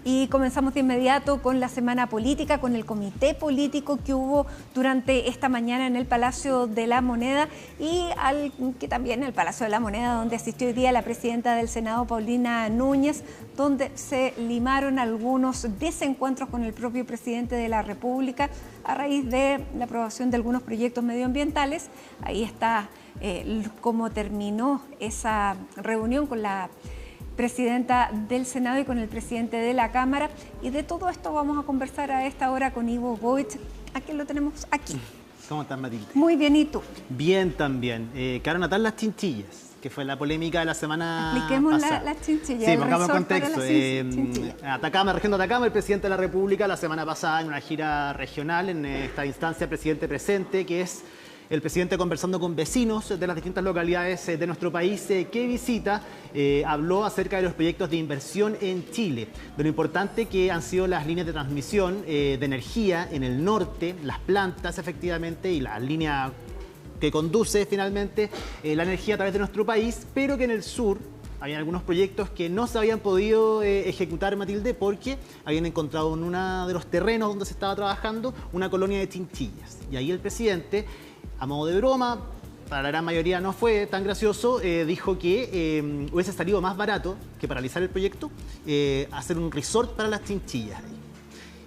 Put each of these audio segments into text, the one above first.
Y comenzamos de inmediato con la semana política, con el comité político que hubo durante esta mañana en el Palacio de la Moneda que también en el Palacio de la Moneda, donde asistió hoy día la presidenta del Senado, Paulina Núñez, donde se limaron algunos desencuentros con el propio presidente de la República a raíz de la aprobación de algunos proyectos medioambientales. Ahí está cómo terminó esa reunión con la presidenta del Senado y con el presidente de la Cámara. Y de todo esto vamos a conversar a esta hora con Ivo Goich. ¿A quién lo tenemos aquí? ¿Cómo estás, Matilde? Muy bien, ¿y tú? Bien también. Quedaron atrás las chinchillas, que fue la polémica de la semana Expliquemos pasada. las chinchillas. Sí, pongamos en contexto. Atacama, región de Atacama, el presidente de la República la semana pasada en una gira regional, en esta instancia presidente presente, que es el presidente conversando con vecinos de las distintas localidades de nuestro país que visita, habló acerca de los proyectos de inversión en Chile, de lo importante que han sido las líneas de transmisión de energía en el norte, las plantas efectivamente y la línea que conduce finalmente la energía a través de nuestro país, pero que en el sur había algunos proyectos que no se habían podido ejecutar, Matilde, porque habían encontrado en uno de los terrenos donde se estaba trabajando una colonia de chinchillas. Y ahí el presidente, a modo de broma, para la gran mayoría no fue tan gracioso, dijo que hubiese salido más barato que paralizar el proyecto, hacer un resort para las chinchillas.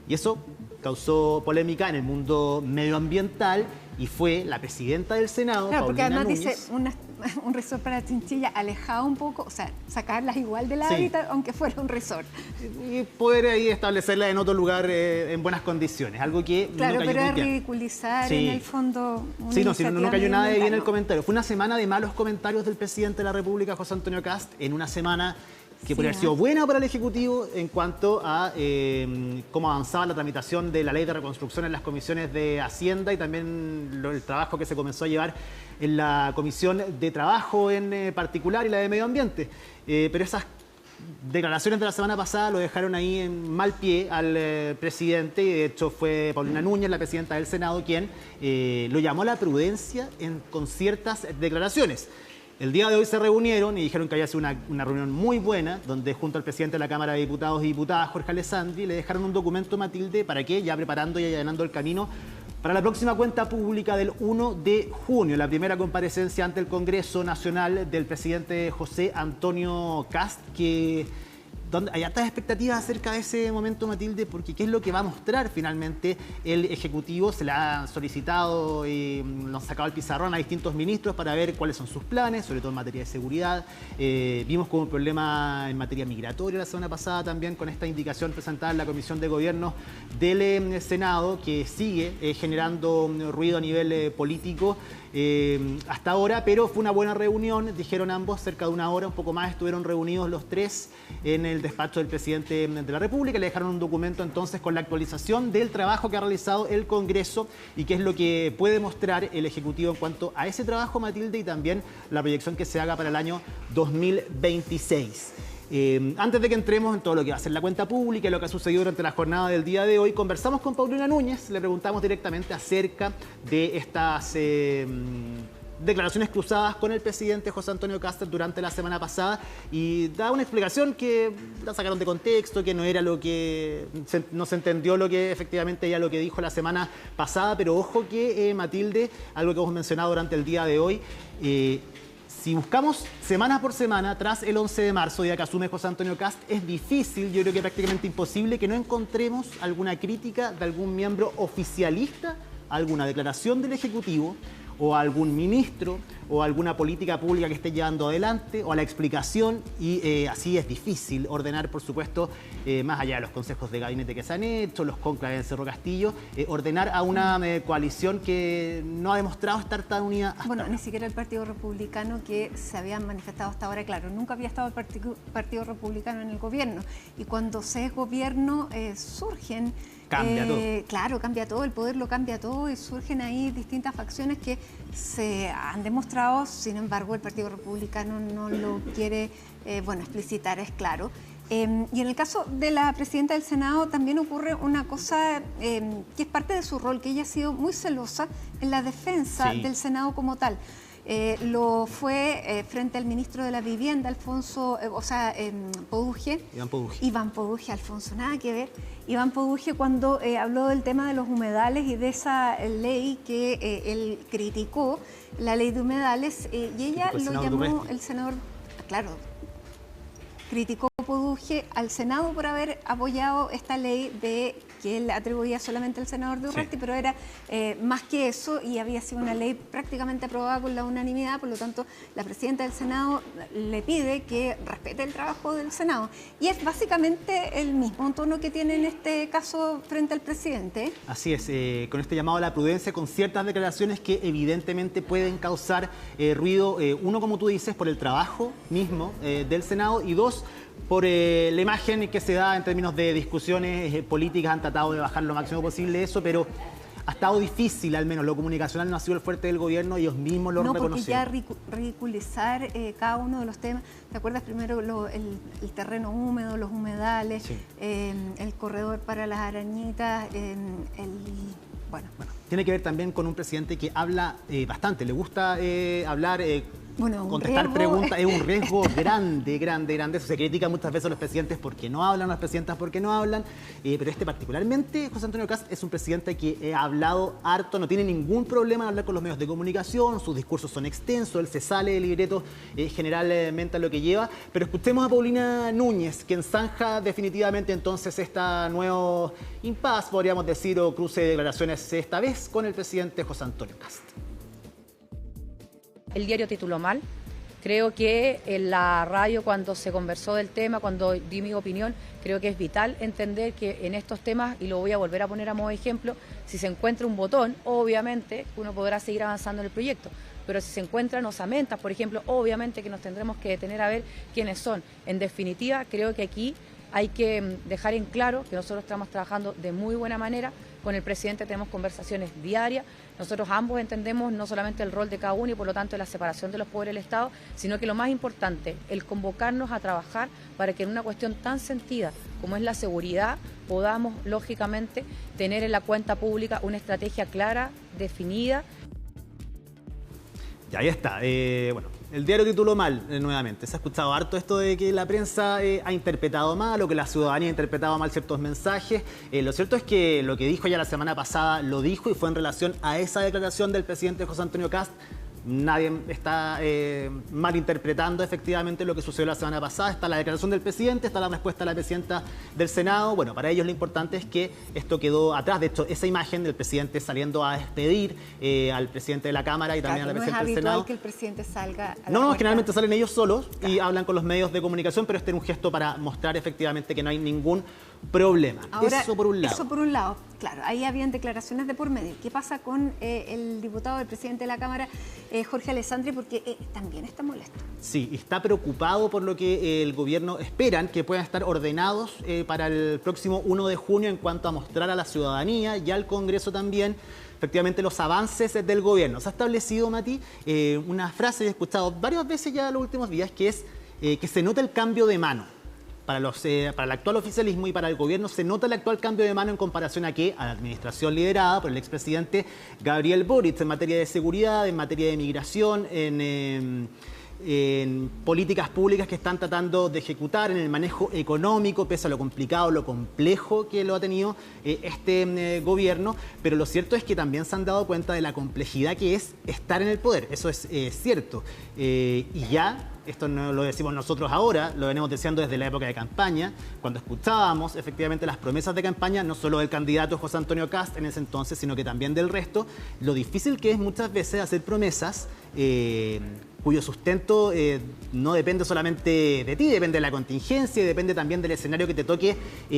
Y eso causó polémica en el mundo medioambiental y fue la presidenta del Senado, claro, Paulina porque además Núñez, dice un resort para chinchilla alejado un poco, o sea, sacarlas igual del hábitat, aunque fuera un resort. Y poder ahí establecerlas en otro lugar en buenas condiciones, algo que claro, no cayó pero muy es bien. ridiculizar en el fondo. Sí, no cayó nada de bien el comentario. Fue una semana de malos comentarios del presidente de la República, José Antonio Kast, en una semana que podría haber sido buena para el Ejecutivo en cuanto a cómo avanzaba la tramitación de la Ley de Reconstrucción en las comisiones de Hacienda y también el trabajo que se comenzó a llevar en la Comisión de Trabajo en particular y la de Medio Ambiente. Pero esas declaraciones de la semana pasada lo dejaron ahí en mal pie al presidente y de hecho fue Paulina Núñez, la presidenta del Senado, quien lo llamó a la prudencia con ciertas declaraciones. El día de hoy se reunieron y dijeron que había sido una reunión muy buena, donde junto al presidente de la Cámara de Diputados y Diputadas, Jorge Alessandri, le dejaron un documento, Matilde, para que ya preparando y allanando el camino para la próxima cuenta pública del 1 de junio, la primera comparecencia ante el Congreso Nacional del presidente José Antonio Kast, donde hay altas expectativas acerca de ese momento, Matilde, porque ¿qué es lo que va a mostrar finalmente el Ejecutivo? Se le ha solicitado y lo han sacado al pizarrón a distintos ministros para ver cuáles son sus planes, sobre todo en materia de seguridad. Vimos como un problema en materia migratoria la semana pasada también con esta indicación presentada en la Comisión de Gobierno del Senado, que sigue generando ruido a nivel político hasta ahora, pero fue una buena reunión, dijeron ambos, cerca de una hora, un poco más, estuvieron reunidos los tres en el despacho del presidente de la República. Le dejaron un documento entonces con la actualización del trabajo que ha realizado el Congreso y qué es lo que puede mostrar el Ejecutivo en cuanto a ese trabajo, Matilde, y también la proyección que se haga para el año 2026. Antes de que entremos en todo lo que va a ser la cuenta pública y lo que ha sucedido durante la jornada del día de hoy, conversamos con Paulina Núñez, le preguntamos directamente acerca de estas declaraciones cruzadas con el presidente José Antonio Kast durante la semana pasada y da una explicación que la sacaron de contexto, que no era lo que no se entendió lo que efectivamente ella lo que dijo la semana pasada, pero ojo que Matilde, algo que hemos mencionado durante el día de hoy, si buscamos semana por semana, tras el 11 de marzo, día que asume José Antonio Kast, es difícil, yo creo que prácticamente imposible, que no encontremos alguna crítica de algún miembro oficialista, alguna declaración del Ejecutivo, o a algún ministro, o a alguna política pública que esté llevando adelante, o a la explicación, y así es difícil ordenar, por supuesto, más allá de los consejos de gabinete que se han hecho, los cónclaves en Cerro Castillo, ordenar a una coalición que no ha demostrado estar tan unida hasta ahora. Ni siquiera el Partido Republicano, que se habían manifestado hasta ahora, claro, nunca había estado el Partido Republicano en el gobierno, y cuando se es gobierno surgen... Cambia todo. Claro, cambia todo, el poder lo cambia todo y surgen ahí distintas facciones que se han demostrado, sin embargo el Partido Republicano no lo quiere explicitar, es claro. Y en el caso de la presidenta del Senado también ocurre una cosa que es parte de su rol, que ella ha sido muy celosa en la defensa del Senado como tal. lo fue frente al ministro de la Vivienda, Poduje. Iván Poduje, Alfonso, nada que ver. Iván Poduje cuando habló del tema de los humedales y de esa ley que él criticó, la ley de humedales, y ella lo llamó el senador, claro, criticó Poduje al Senado por haber apoyado esta ley que él atribuía solamente al senador de Urresti, pero era más que eso y había sido una ley prácticamente aprobada con la unanimidad, por lo tanto la presidenta del Senado le pide que respete el trabajo del Senado. Y es básicamente el mismo tono que tiene en este caso frente al presidente. Así es, con este llamado a la prudencia, con ciertas declaraciones que evidentemente pueden causar ruido, uno, como tú dices, por el trabajo mismo del Senado, y dos, por la imagen que se da en términos de discusiones políticas. Han tratado de bajar lo máximo posible eso, pero ha estado difícil, al menos lo comunicacional no ha sido el fuerte del gobierno, ellos mismos lo reconocieron. Porque ya ridiculizar cada uno de los temas, ¿te acuerdas primero el terreno húmedo, los humedales, sí, el corredor para las arañitas, bueno, tiene que ver también con un presidente que habla bastante, le gusta hablar, contestar preguntas, es un riesgo grande. Eso se critica muchas veces a los presidentes porque no hablan, a las presidentas porque no hablan, pero particularmente, José Antonio Kast, es un presidente que ha hablado harto, no tiene ningún problema en hablar con los medios de comunicación, sus discursos son extensos, él se sale del libreto generalmente a lo que lleva, pero escuchemos a Paulina Núñez, quien zanja definitivamente entonces esta nuevo impasse, podríamos decir, o cruce de declaraciones esta vez con el presidente José Antonio Kast. El diario tituló mal. Creo que en la radio, cuando se conversó del tema, cuando di mi opinión, creo que es vital entender que en estos temas, y lo voy a volver a poner a modo de ejemplo, si se encuentra un botón, obviamente uno podrá seguir avanzando en el proyecto. Pero si se encuentran osamentas, por ejemplo, obviamente que nos tendremos que detener a ver quiénes son. En definitiva, creo que aquí hay que dejar en claro que nosotros estamos trabajando de muy buena manera. Con el presidente tenemos conversaciones diarias. Nosotros ambos entendemos no solamente el rol de cada uno y por lo tanto la separación de los poderes del Estado, sino que lo más importante, el convocarnos a trabajar para que en una cuestión tan sentida como es la seguridad podamos, lógicamente, tener en la cuenta pública una estrategia clara, definida. Y ahí está. El diario tituló mal nuevamente. Se ha escuchado harto esto de que la prensa ha interpretado mal o que la ciudadanía ha interpretado mal ciertos mensajes. Lo cierto es que lo que dijo ya la semana pasada lo dijo y fue en relación a esa declaración del presidente José Antonio Kast. Nadie está malinterpretando efectivamente lo que sucedió la semana pasada. Está la declaración del presidente, está la respuesta de la presidenta del Senado. Bueno, para ellos lo importante es que esto quedó atrás. De hecho, esa imagen del presidente saliendo a despedir al presidente de la Cámara y también a la presidenta del Senado. No es habitual que el presidente salga a No, generalmente salen ellos solos y hablan con los medios de comunicación, pero este es un gesto para mostrar efectivamente que no hay ningún problema. Ahora, eso por un lado. Eso por un lado, claro, ahí habían declaraciones de por medio. ¿Qué pasa con el diputado, el presidente de la Cámara, Jorge Alessandri? Porque también está molesto. Sí, está preocupado por lo que el gobierno esperan que puedan estar ordenados para el próximo 1 de junio en cuanto a mostrar a la ciudadanía y al Congreso también efectivamente los avances del gobierno. Se ha establecido, Mati, una frase que he escuchado varias veces ya en los últimos días, que es que se nota el cambio de mano. Para el actual oficialismo y para el gobierno se nota el actual cambio de mano en comparación a la administración liderada por el expresidente Gabriel Boric en materia de seguridad, en materia de migración, en políticas públicas que están tratando de ejecutar, en el manejo económico, pese a lo complicado, lo complejo que lo ha tenido este gobierno. Pero lo cierto es que también se han dado cuenta de la complejidad que es estar en el poder. Eso es cierto. Y ya... Esto no lo decimos nosotros ahora, lo venimos diciendo desde la época de campaña, cuando escuchábamos efectivamente las promesas de campaña, no solo del candidato José Antonio Kast en ese entonces, sino que también del resto, lo difícil que es muchas veces hacer promesas cuyo sustento no depende solamente de ti, depende de la contingencia y depende también del escenario que te toque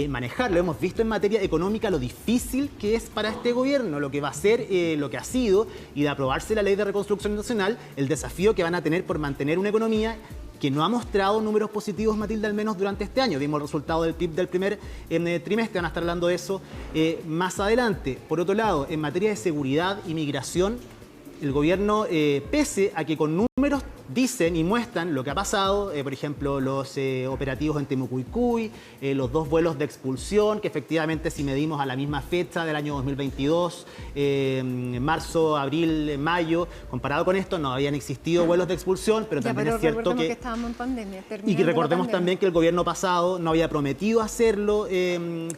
manejar. Lo hemos visto en materia económica, lo difícil que es para este gobierno, lo que va a ser, lo que ha sido, y de aprobarse la Ley de Reconstrucción Nacional, el desafío que van a tener por mantener una economía que no ha mostrado números positivos, Matilde, al menos durante este año. Vimos el resultado del PIB del primer trimestre, van a estar hablando de eso más adelante. Por otro lado, en materia de seguridad y migración, el gobierno, pese a que con números dicen y muestran lo que ha pasado, por ejemplo, los operativos en Temucuicui, los 2 vuelos de expulsión, que efectivamente si medimos a la misma fecha del año 2022, marzo, abril, mayo, comparado con esto, no habían existido vuelos de expulsión, pero también es cierto que estábamos en pandemia. Y que recordemos también que el gobierno pasado no había prometido hacerlo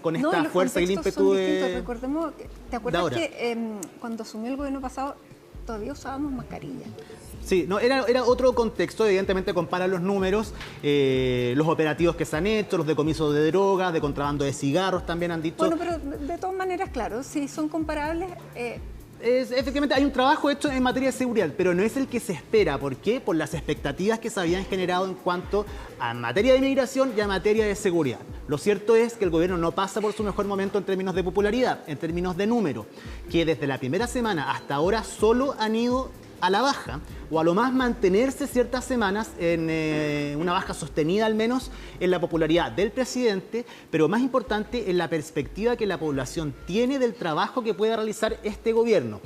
con esta fuerza y el ímpetu de... Recordemos, ¿te acuerdas que cuando asumió el gobierno pasado todavía usábamos mascarilla? Sí, no, era otro contexto, evidentemente comparan los números, los operativos que se han hecho, los decomisos de drogas, de contrabando de cigarros también han dicho. Bueno, pero de todas maneras, claro, si son comparables... Efectivamente hay un trabajo hecho en materia de seguridad, pero no es el que se espera. ¿Por qué? Por las expectativas que se habían generado en cuanto a materia de inmigración y a materia de seguridad. Lo cierto es que el gobierno no pasa por su mejor momento en términos de popularidad, en términos de número, que desde la primera semana hasta ahora solo han ido a la baja, o a lo más mantenerse ciertas semanas en una baja sostenida al menos en la popularidad del presidente, pero más importante en la perspectiva que la población tiene del trabajo que pueda realizar este gobierno.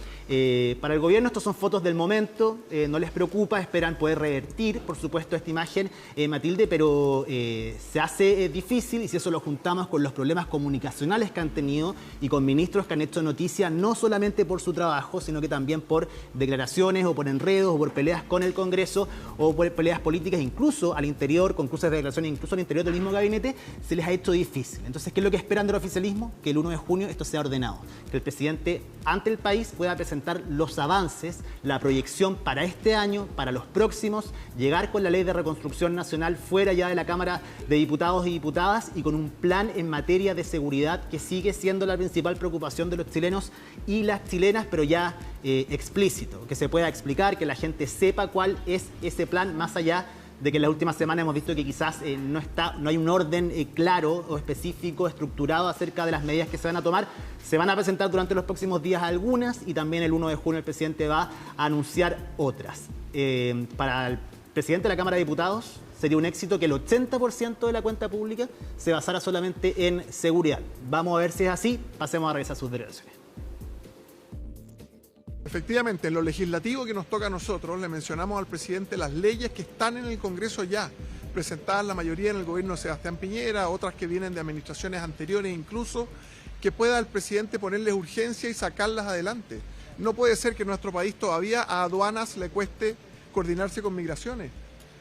Para el gobierno estos son fotos del momento, no les preocupa, esperan poder revertir, por supuesto, esta imagen, Matilde, pero se hace difícil, y si eso lo juntamos con los problemas comunicacionales que han tenido y con ministros que han hecho noticia no solamente por su trabajo, sino que también por declaraciones o por enredos o por peleas con el Congreso o por peleas políticas, incluso al interior, con cruces de declaraciones, incluso al interior del mismo gabinete, se les ha hecho difícil. Entonces, ¿qué es lo que esperan del oficialismo? Que el 1 de junio esto sea ordenado, que el presidente ante el país pueda presentar los avances, la proyección para este año, para los próximos, llegar con la ley de reconstrucción nacional fuera ya de la Cámara de Diputados y Diputadas y con un plan en materia de seguridad que sigue siendo la principal preocupación de los chilenos y las chilenas, pero ya explícito, que se pueda explicar, que la gente sepa cuál es ese plan, más allá de que en las últimas semanas hemos visto que quizás no hay un orden claro o específico, estructurado acerca de las medidas que se van a tomar. Se van a presentar durante los próximos días algunas y también el 1 de junio el presidente va a anunciar otras. Para el presidente de la Cámara de Diputados sería un éxito que el 80% de la cuenta pública se basara solamente en seguridad. Vamos a ver si es así, pasemos a revisar sus declaraciones. Efectivamente, en lo legislativo que nos toca a nosotros, le mencionamos al presidente las leyes que están en el Congreso ya, presentadas la mayoría en el gobierno de Sebastián Piñera, otras que vienen de administraciones anteriores incluso, que pueda el presidente ponerles urgencia y sacarlas adelante. No puede ser que en nuestro país todavía a aduanas le cueste coordinarse con migraciones,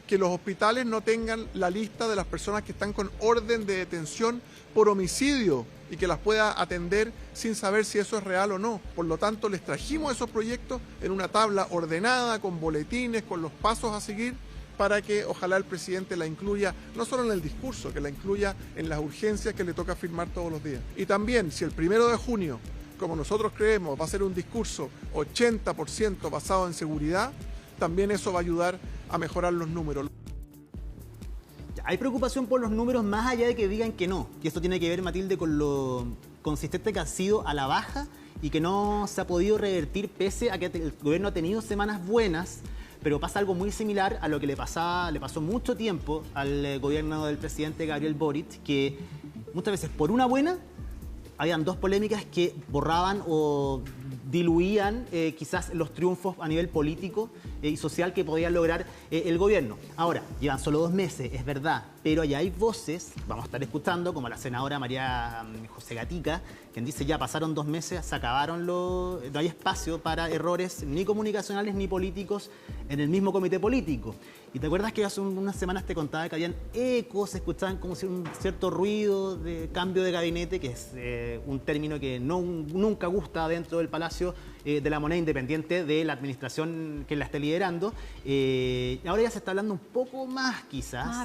que los hospitales no tengan la lista de las personas que están con orden de detención por homicidio y que las pueda atender sin saber si eso es real o no. Por lo tanto, les trajimos esos proyectos en una tabla ordenada, con boletines, con los pasos a seguir, para que ojalá el presidente la incluya, no solo en el discurso, que la incluya en las urgencias que le toca firmar todos los días. Y también, si el 1 de junio, como nosotros creemos, va a ser un discurso 80% basado en seguridad, también eso va a ayudar a mejorar los números. Hay preocupación por los números más allá de que digan que no. Y esto tiene que ver, Matilde, con lo consistente que ha sido a la baja y que no se ha podido revertir pese a que el gobierno ha tenido semanas buenas, pero pasa algo muy similar a lo que le pasó mucho tiempo al gobierno del presidente Gabriel Boric, que muchas veces por una buena habían 2 polémicas que borraban o diluían quizás los triunfos a nivel político y social que podía lograr el gobierno. Ahora, llevan solo 2 meses, es verdad, pero allá hay voces, vamos a estar escuchando, como la senadora María José Gatica, quien dice ya pasaron 2 meses, se acabaron no hay espacio para errores ni comunicacionales ni políticos en el mismo comité político. Y te acuerdas que hace unas semanas te contaba que habían ecos, se escuchaban como si un cierto ruido de cambio de gabinete, que es un término que nunca gusta dentro del Palacio de la Moneda, independiente de la administración que la esté liderando. Ahora ya se está hablando un poco más quizás,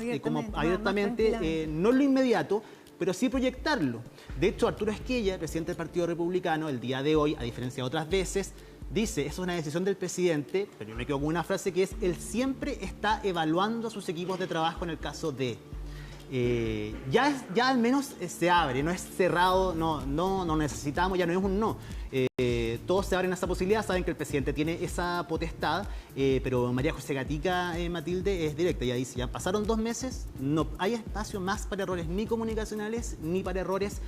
abiertamente, no en lo inmediato, pero sí proyectarlo. De hecho, Arturo Esquella, presidente del Partido Republicano, el día de hoy, a diferencia de otras veces, dice, eso es una decisión del presidente, pero yo me quedo con una frase que es, él siempre está evaluando a sus equipos de trabajo en el caso de... ya al menos se abre, no es cerrado, no necesitamos, ya no es un no. Todos se abren a esa posibilidad, saben que el presidente tiene esa potestad, pero María José Gatica, Matilde, es directa. Ella dice, ya pasaron 2 meses, no hay espacio más para errores ni comunicacionales ni para errores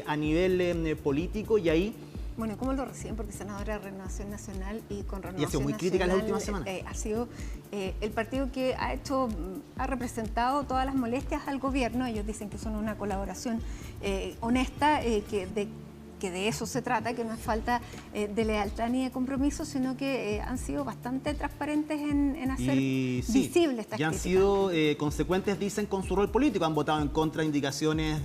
a nivel político, y ahí Bueno, ¿cómo lo reciben? Porque senadora de Renovación Nacional y con Renovación y ha sido muy crítica en las últimas semanas. Ha sido el partido que ha representado todas las molestias al gobierno. Ellos dicen que son una colaboración honesta, que de eso se trata, que no es falta de lealtad ni de compromiso, sino que han sido bastante transparentes en hacer visible estas críticas. Y han sido consecuentes, dicen, con su rol político. Han votado en contra de indicaciones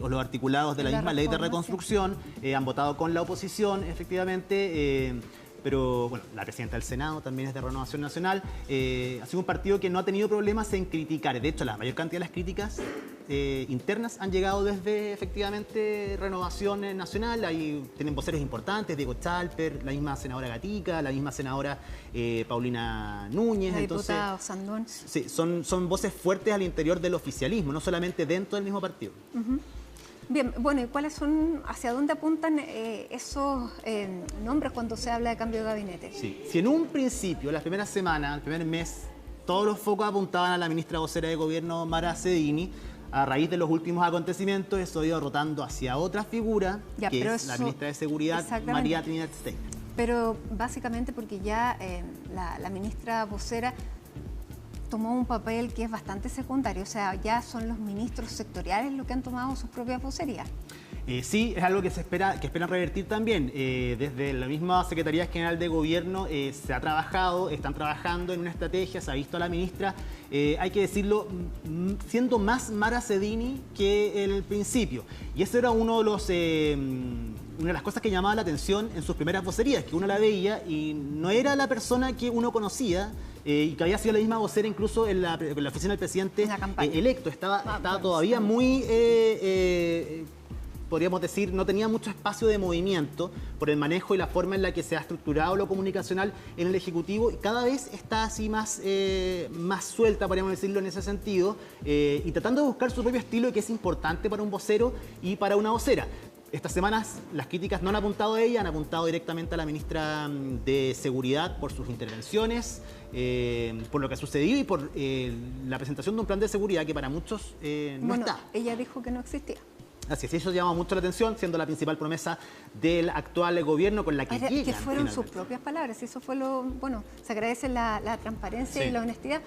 o los articulados de la misma ley de reconstrucción, han votado con la oposición, efectivamente. Pero bueno, la presidenta del Senado también es de Renovación Nacional. Ha sido un partido que no ha tenido problemas en criticar. De hecho, la mayor cantidad de las críticas internas han llegado desde, efectivamente, Renovación Nacional. Ahí tienen voceros importantes, Diego Chalper, la misma senadora Gatica, la misma senadora Paulina Núñez. La diputada Sandón. Sí, son voces fuertes al interior del oficialismo, no solamente dentro del mismo partido. Bien, bueno, ¿y cuáles son, hacia dónde apuntan esos nombres cuando se habla de cambio de gabinete? Sí, si en un principio, las primeras semanas, el primer mes, todos los focos apuntaban a la ministra vocera de Gobierno, Mara Cedini, a raíz de los últimos acontecimientos, eso ha ido rotando hacia otra figura, que es la ministra de Seguridad, María Trinidad Steiner. Pero básicamente porque ya la ministra vocera tomó un papel que es bastante secundario, o sea, ya son los ministros sectoriales los que han tomado sus propias vocerías. Sí, es algo que esperan revertir también. Desde la misma Secretaría General de Gobierno están trabajando en una estrategia, se ha visto a la ministra, hay que decirlo, siendo más Mara Cedini que el principio. Y eso era una de las cosas que llamaba la atención en sus primeras vocerías, que uno la veía y no era la persona que uno conocía, y que había sido la misma vocera incluso en la oficina del presidente electo. Estaba todavía muy, podríamos decir, no tenía mucho espacio de movimiento por el manejo y la forma en la que se ha estructurado lo comunicacional en el Ejecutivo, y cada vez está así más suelta, podríamos decirlo en ese sentido, y tratando de buscar su propio estilo, que es importante para un vocero y para una vocera. Estas semanas las críticas no han apuntado a ella, han apuntado directamente a la ministra de Seguridad por sus intervenciones, por lo que ha sucedido y por la presentación de un plan de seguridad que para muchos no está. Ella dijo que no existía. Así es, eso llama mucho la atención, siendo la principal promesa del actual gobierno con la que llegan. Que fueron sus propias palabras, y eso fue se agradece la transparencia y la honestidad,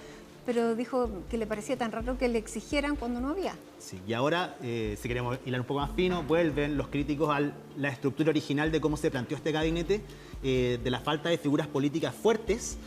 pero dijo que le parecía tan raro que le exigieran cuando no había. Sí, y ahora, si queremos hilar un poco más fino, vuelven los críticos a la estructura original de cómo se planteó este gabinete, de la falta de figuras políticas fuertes,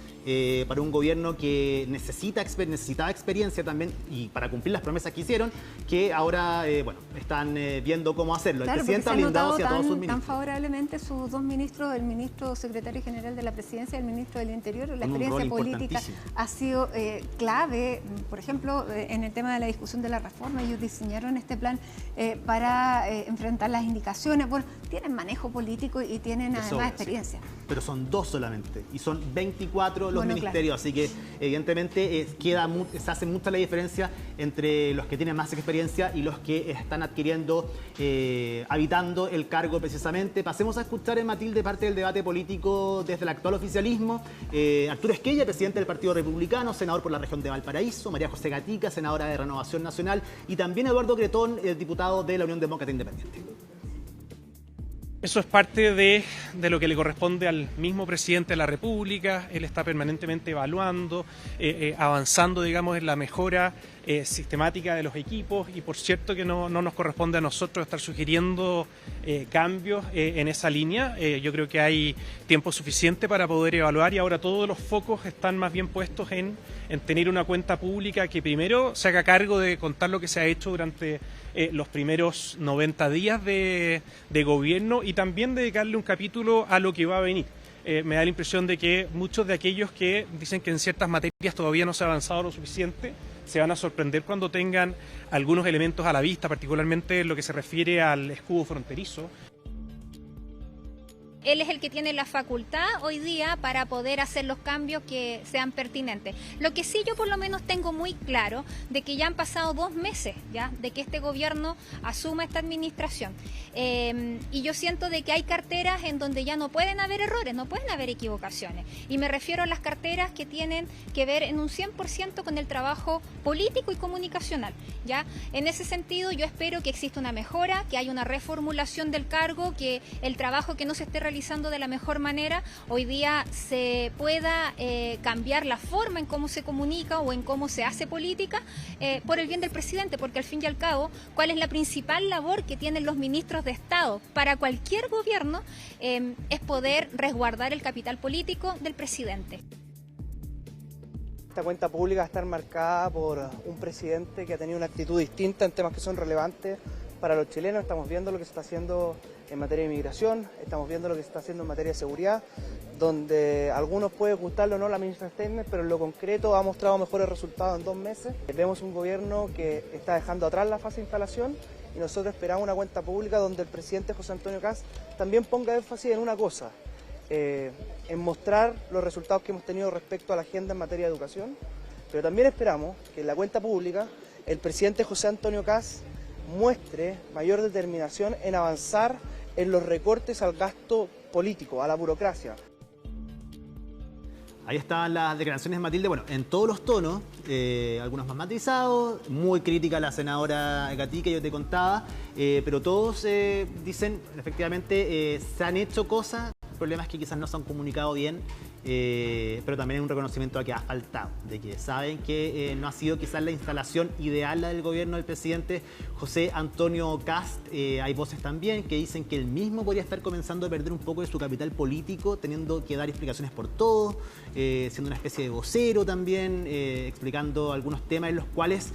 para un gobierno que necesitaba experiencia también, y para cumplir las promesas que hicieron, que ahora están viendo cómo hacerlo. Claro, el presidente ha blindado hacia todos sus ministros. Tan favorablemente sus dos ministros, el ministro secretario general de la Presidencia y el ministro del Interior. La experiencia política ha sido clave, por ejemplo, en el tema de la discusión de la reforma. Ellos diseñaron este plan para enfrentar las indicaciones. Bueno, tienen manejo político y tienen además experiencia. Pero son dos solamente, y son 24 los ministerios, así que evidentemente se hace mucha la diferencia entre los que tienen más experiencia y los que están adquiriendo, habitando el cargo precisamente. Pasemos a escuchar en Matilde parte del debate político desde el actual oficialismo. Arturo Esquella, presidente del Partido Republicano, senador por la región de Valparaíso, María José Gatica, senadora de Renovación Nacional, y también Eduardo Cretón, diputado de la Unión Demócrata Independiente. Eso es parte de lo que le corresponde al mismo presidente de la República. Él está permanentemente evaluando, avanzando, digamos, en la mejora sistemática de los equipos, y por cierto que no nos corresponde a nosotros estar sugiriendo cambios en esa línea. Yo creo que hay tiempo suficiente para poder evaluar, y ahora todos los focos están más bien puestos en tener una cuenta pública que primero se haga cargo de contar lo que se ha hecho durante los primeros 90 días de gobierno, y también dedicarle un capítulo a lo que va a venir. Me da la impresión de que muchos de aquellos que dicen que en ciertas materias todavía no se ha avanzado lo suficiente, se van a sorprender cuando tengan algunos elementos a la vista, particularmente en lo que se refiere al escudo fronterizo. él es el que tiene la facultad hoy día para poder hacer los cambios que sean pertinentes. Lo que sí yo por lo menos tengo muy claro de que ya han pasado 2 meses ya de que este gobierno asuma esta administración. Y yo siento de que hay carteras en donde ya no pueden haber errores, no pueden haber equivocaciones. Y me refiero a las carteras que tienen que ver en un 100% con el trabajo político y comunicacional. ¿Ya? En ese sentido yo espero que exista una mejora, que haya una reformulación del cargo, que el trabajo que no se esté realizando de la mejor manera hoy día se pueda cambiar la forma en cómo se comunica o en cómo se hace política por el bien del presidente, porque al fin y al cabo, ¿cuál es la principal labor que tienen los ministros de Estado para cualquier gobierno? Es poder resguardar el capital político del presidente. Esta cuenta pública va a estar marcada por un presidente que ha tenido una actitud distinta en temas que son relevantes para los chilenos. Estamos viendo lo que se está haciendo en materia de inmigración, estamos viendo lo que se está haciendo en materia de seguridad, donde a algunos puede gustarlo o no la ministra Steiner, pero en lo concreto ha mostrado mejores resultados en 2 meses. Vemos un gobierno que está dejando atrás la fase de instalación y nosotros esperamos una cuenta pública donde el presidente José Antonio Kast también ponga énfasis en una cosa, en mostrar los resultados que hemos tenido respecto a la agenda en materia de educación, pero también esperamos que en la cuenta pública el presidente José Antonio Kast muestre mayor determinación en avanzar en los recortes al gasto político, a la burocracia. Ahí estaban las declaraciones de Matilde, bueno, en todos los tonos, algunos más matizados, muy crítica la senadora Gatica, yo te contaba, pero todos dicen, efectivamente, se han hecho cosas, problemas que quizás no se han comunicado bien, pero también hay un reconocimiento a que ha faltado, de que saben que no ha sido quizás la instalación ideal la del gobierno del presidente José Antonio Kast. Hay voces también que dicen que él mismo podría estar comenzando a perder un poco de su capital político, teniendo que dar explicaciones por todo, siendo una especie de vocero también, explicando algunos temas en los cuales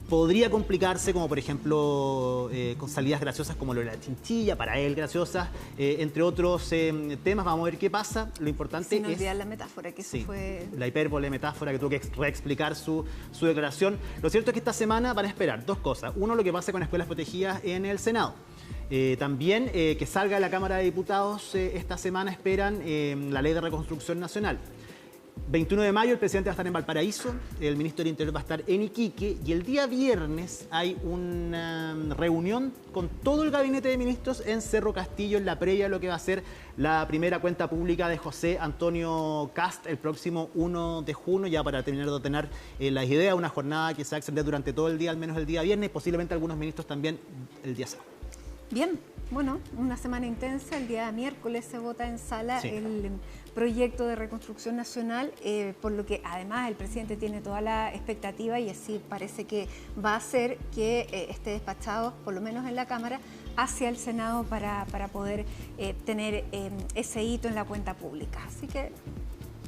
podría complicarse, como por ejemplo con salidas graciosas como lo de la chinchilla, para él graciosas, entre otros temas. Vamos a ver qué pasa. Lo importante Sin es... olvidar la metáfora, que sí, eso fue... la hipérbole, metáfora, que tuvo que reexplicar su declaración. Lo cierto es que esta semana van a esperar 2 cosas. Uno, lo que pasa con escuelas protegidas en el Senado. También que salga de la Cámara de Diputados esta semana esperan la Ley de Reconstrucción Nacional. 21 de mayo el presidente va a estar en Valparaíso, el ministro del Interior va a estar en Iquique y el día viernes hay una reunión con todo el gabinete de ministros en Cerro Castillo en la previa de lo que va a ser la primera cuenta pública de José Antonio Kast el próximo 1 de junio, ya para terminar de ordenar las ideas, una jornada que se va a extender durante todo el día, al menos el día viernes, posiblemente algunos ministros también el día sábado. Bien, bueno, una semana intensa. El día miércoles se vota en sala sí, el proyecto de reconstrucción nacional, por lo que además el presidente tiene toda la expectativa y así parece que va a hacer que esté despachado, por lo menos en la Cámara, hacia el Senado para poder tener ese hito en la cuenta pública. Así que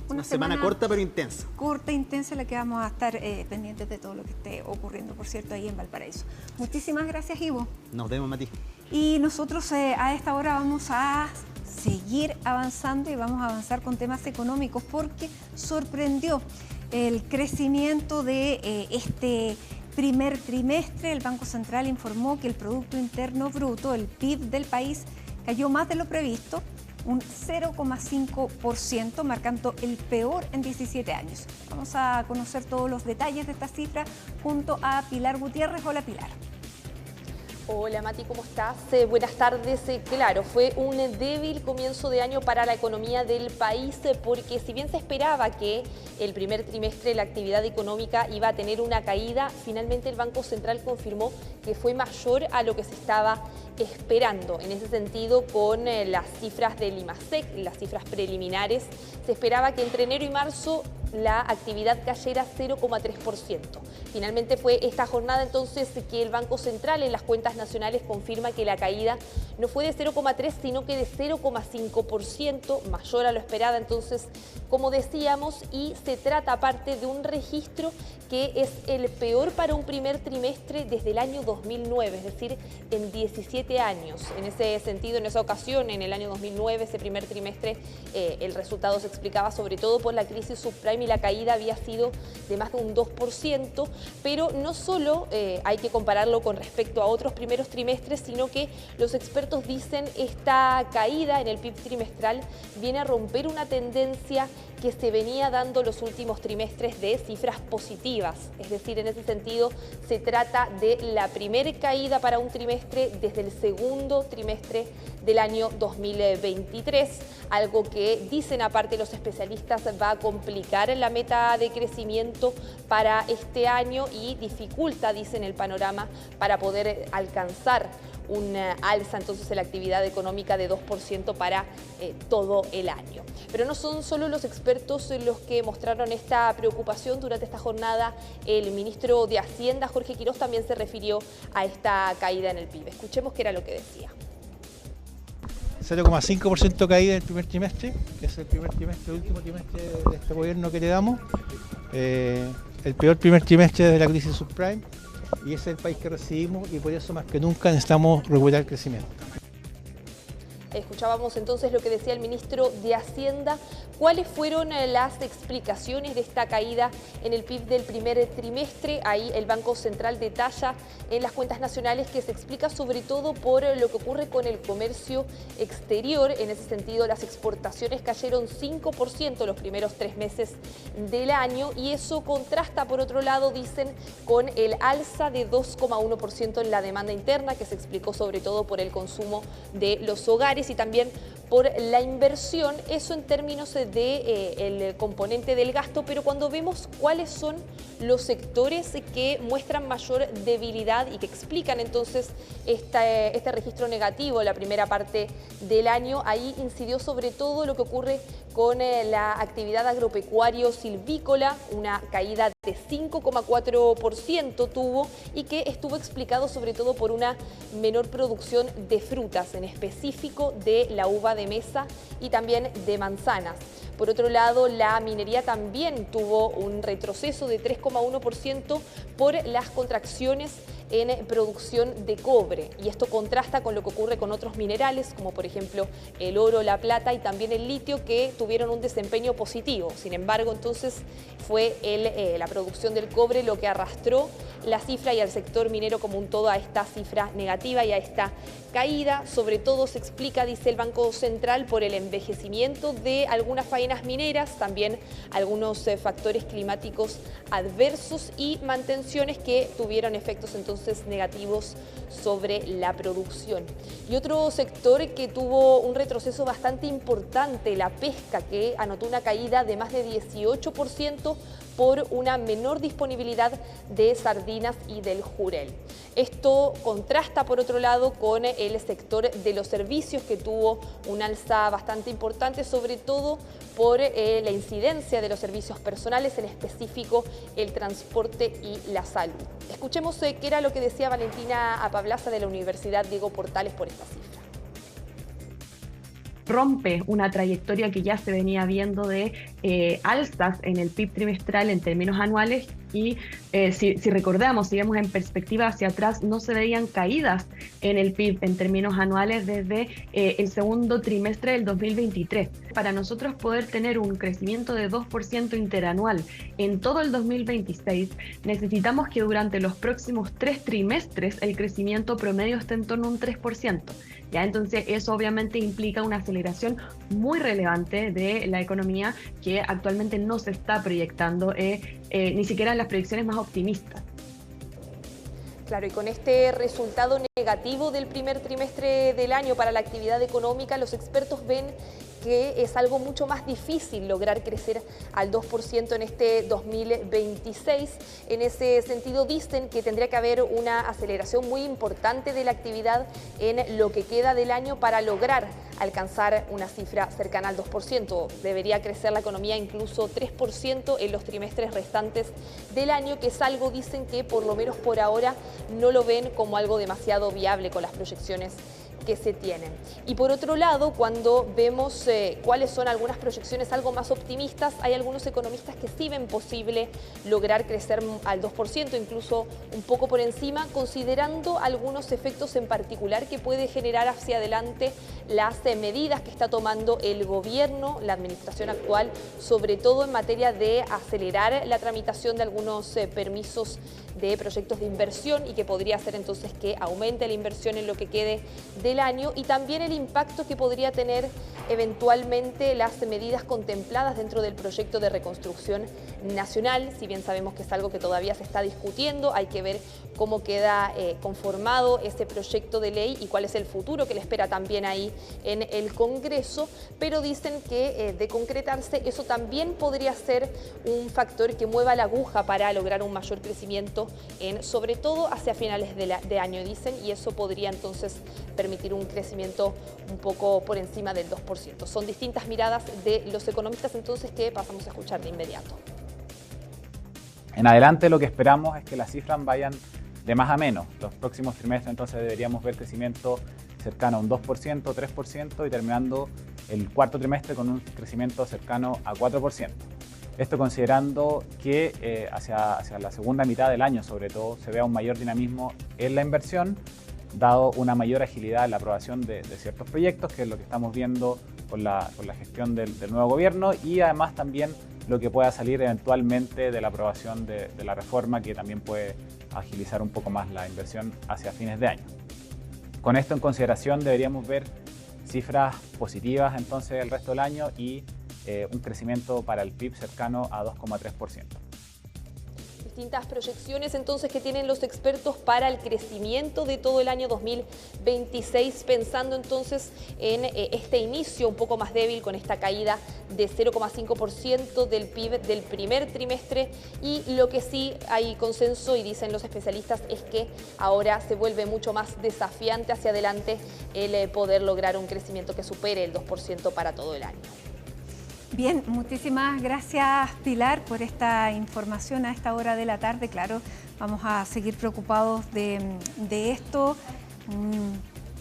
una semana corta pero intensa. Corta, intensa, la que vamos a estar pendientes de todo lo que esté ocurriendo, por cierto, ahí en Valparaíso. Muchísimas gracias, Ivo. Nos vemos, Mati. Y nosotros a esta hora vamos a seguir avanzando y vamos a avanzar con temas económicos porque sorprendió el crecimiento de este primer trimestre. El Banco Central informó que el Producto Interno Bruto, el PIB del país, cayó más de lo previsto, un 0,5%, marcando el peor en 17 años. Vamos a conocer todos los detalles de esta cifra junto a Pilar Gutiérrez. Hola, Pilar. Hola Mati, ¿cómo estás? Buenas tardes. Claro, fue un débil comienzo de año para la economía del país porque si bien se esperaba que el primer trimestre la actividad económica iba a tener una caída, finalmente el Banco Central confirmó que fue mayor a lo que se estaba esperando. En ese sentido, con las cifras del IMASEC, las cifras preliminares, se esperaba que entre enero y marzo la actividad cayera 0,3%. Finalmente fue esta jornada entonces que el Banco Central en las cuentas nacionales confirma que la caída no fue de 0,3 sino que de 0,5%, mayor a lo esperado entonces, como decíamos, y se trata aparte de un registro que es el peor para un primer trimestre desde el año 2009, es decir, en 17 años. En ese sentido, en esa ocasión, en el año 2009, ese primer trimestre, el resultado se explicaba sobre todo por la crisis subprime subprime y la caída había sido de más de un 2%, pero no solo hay que compararlo con respecto a otros primeros trimestres, sino que los expertos dicen esta caída en el PIB trimestral viene a romper una tendencia que se venía dando los últimos trimestres de cifras positivas. Es decir, en ese sentido se trata de la primera caída para un trimestre desde el segundo trimestre del año 2023, algo que dicen aparte los especialistas va a complicar la meta de crecimiento para este año y dificulta, dicen, el panorama para poder alcanzar una alza entonces en la actividad económica de 2% para todo el año. Pero no son solo los expertos los que mostraron esta preocupación durante esta jornada. El ministro de Hacienda, Jorge Quiroz, también se refirió a esta caída en el PIB. Escuchemos qué era lo que decía. 0,5% caída en el primer trimestre, que es el primer trimestre, el último trimestre de este gobierno que le damos. El peor primer trimestre desde la crisis subprime. Y ese es el país que recibimos y por eso más que nunca necesitamos recuperar el crecimiento. Escuchábamos entonces lo que decía el ministro de Hacienda. ¿Cuáles fueron las explicaciones de esta caída en el PIB del primer trimestre? Ahí el Banco Central detalla en las cuentas nacionales que se explica sobre todo por lo que ocurre con el comercio exterior. En ese sentido, las exportaciones cayeron 5% los primeros 3 meses del año y eso contrasta, por otro lado, dicen, con el alza de 2,1% en la demanda interna, que se explicó sobre todo por el consumo de los hogares y también por la inversión, eso en términos de el componente del gasto, pero cuando vemos cuáles son los sectores que muestran mayor debilidad y que explican entonces este registro negativo en la primera parte del año, ahí incidió sobre todo lo que ocurre con la actividad agropecuario-silvícola, una caída de 5,4% tuvo y que estuvo explicado sobre todo por una menor producción de frutas, en específico de la uva de mesa y también de manzanas. Por otro lado, la minería también tuvo un retroceso de 3,1% por las contracciones en producción de cobre. Y esto contrasta con lo que ocurre con otros minerales, como por ejemplo el oro, la plata y también el litio, que tuvieron un desempeño positivo. Sin embargo, entonces fue la producción del cobre lo que arrastró la cifra y al sector minero como un todo a esta cifra negativa y a esta caída. Sobre todo se explica, dice el Banco Central, por el envejecimiento de algunas faenas mineras, también algunos factores climáticos adversos y mantenciones que tuvieron efectos entonces negativos sobre la producción. Y otro sector que tuvo un retroceso bastante importante, la pesca, que anotó una caída de más de 18% por una menor disponibilidad de sardinas y del jurel. Esto contrasta, por otro lado, con el sector de los servicios, que tuvo un alza bastante importante, sobre todo por la incidencia de los servicios personales, en específico el transporte y la salud. Escuchemos qué era lo que decía Valentina Apablaza de la Universidad Diego Portales por esta cifra. Rompe una trayectoria que ya se venía viendo de alzas en el PIB trimestral en términos anuales y si recordamos, si vemos en perspectiva hacia atrás, no se veían caídas en el PIB en términos anuales desde el segundo trimestre del 2023. Para nosotros poder tener un crecimiento de 2% interanual en todo el 2026, necesitamos que durante los próximos 3 trimestres el crecimiento promedio esté en torno a un 3%. ¿Ya? Entonces eso obviamente implica una aceleración muy relevante de la economía que actualmente no se está proyectando ni siquiera en las proyecciones más optimistas. Claro, y con este resultado negativo del primer trimestre del año para la actividad económica, los expertos ven que es algo mucho más difícil lograr crecer al 2% en este 2026. En ese sentido, dicen que tendría que haber una aceleración muy importante de la actividad en lo que queda del año para lograr alcanzar una cifra cercana al 2%. Debería crecer la economía incluso 3% en los trimestres restantes del año, que es algo, dicen, que por lo menos por ahora no lo ven como algo demasiado viable con las proyecciones que se tienen. Y por otro lado, cuando vemos cuáles son algunas proyecciones algo más optimistas, hay algunos economistas que sí ven posible lograr crecer al 2%, incluso un poco por encima, considerando algunos efectos en particular que puede generar hacia adelante las medidas que está tomando el gobierno, la administración actual, sobre todo en materia de acelerar la tramitación de algunos permisos de proyectos de inversión y que podría hacer entonces que aumente la inversión en lo que quede del año, y también el impacto que podría tener eventualmente las medidas contempladas dentro del proyecto de reconstrucción nacional. Si bien sabemos que es algo que todavía se está discutiendo, hay que ver cómo queda conformado ese proyecto de ley y cuál es el futuro que le espera también ahí en el Congreso, pero dicen que de concretarse eso también podría ser un factor que mueva la aguja para lograr un mayor crecimiento, sobre todo hacia finales de año, dicen, y eso podría entonces permitir un crecimiento un poco por encima del 2%. Son distintas miradas de los economistas entonces que pasamos a escuchar de inmediato. En adelante lo que esperamos es que las cifras vayan de más a menos. Los próximos trimestres entonces deberíamos ver crecimiento cercano a un 2%, 3% y terminando el cuarto trimestre con un crecimiento cercano a 4%. Esto considerando que hacia la segunda mitad del año, sobre todo, se vea un mayor dinamismo en la inversión, dado una mayor agilidad en la aprobación de ciertos proyectos, que es lo que estamos viendo con la gestión del nuevo gobierno, y además también lo que pueda salir eventualmente de la aprobación de la reforma, que también puede agilizar un poco más la inversión hacia fines de año. Con esto en consideración deberíamos ver cifras positivas entonces el resto del año y un crecimiento para el PIB cercano a 2,3%. Distintas proyecciones entonces que tienen los expertos para el crecimiento de todo el año 2026, pensando entonces en este inicio un poco más débil con esta caída de 0,5% del PIB del primer trimestre, y lo que sí hay consenso y dicen los especialistas es que ahora se vuelve mucho más desafiante hacia adelante el poder lograr un crecimiento que supere el 2% para todo el año. Bien, muchísimas gracias, Pilar, por esta información a esta hora de la tarde. Claro, vamos a seguir preocupados de esto.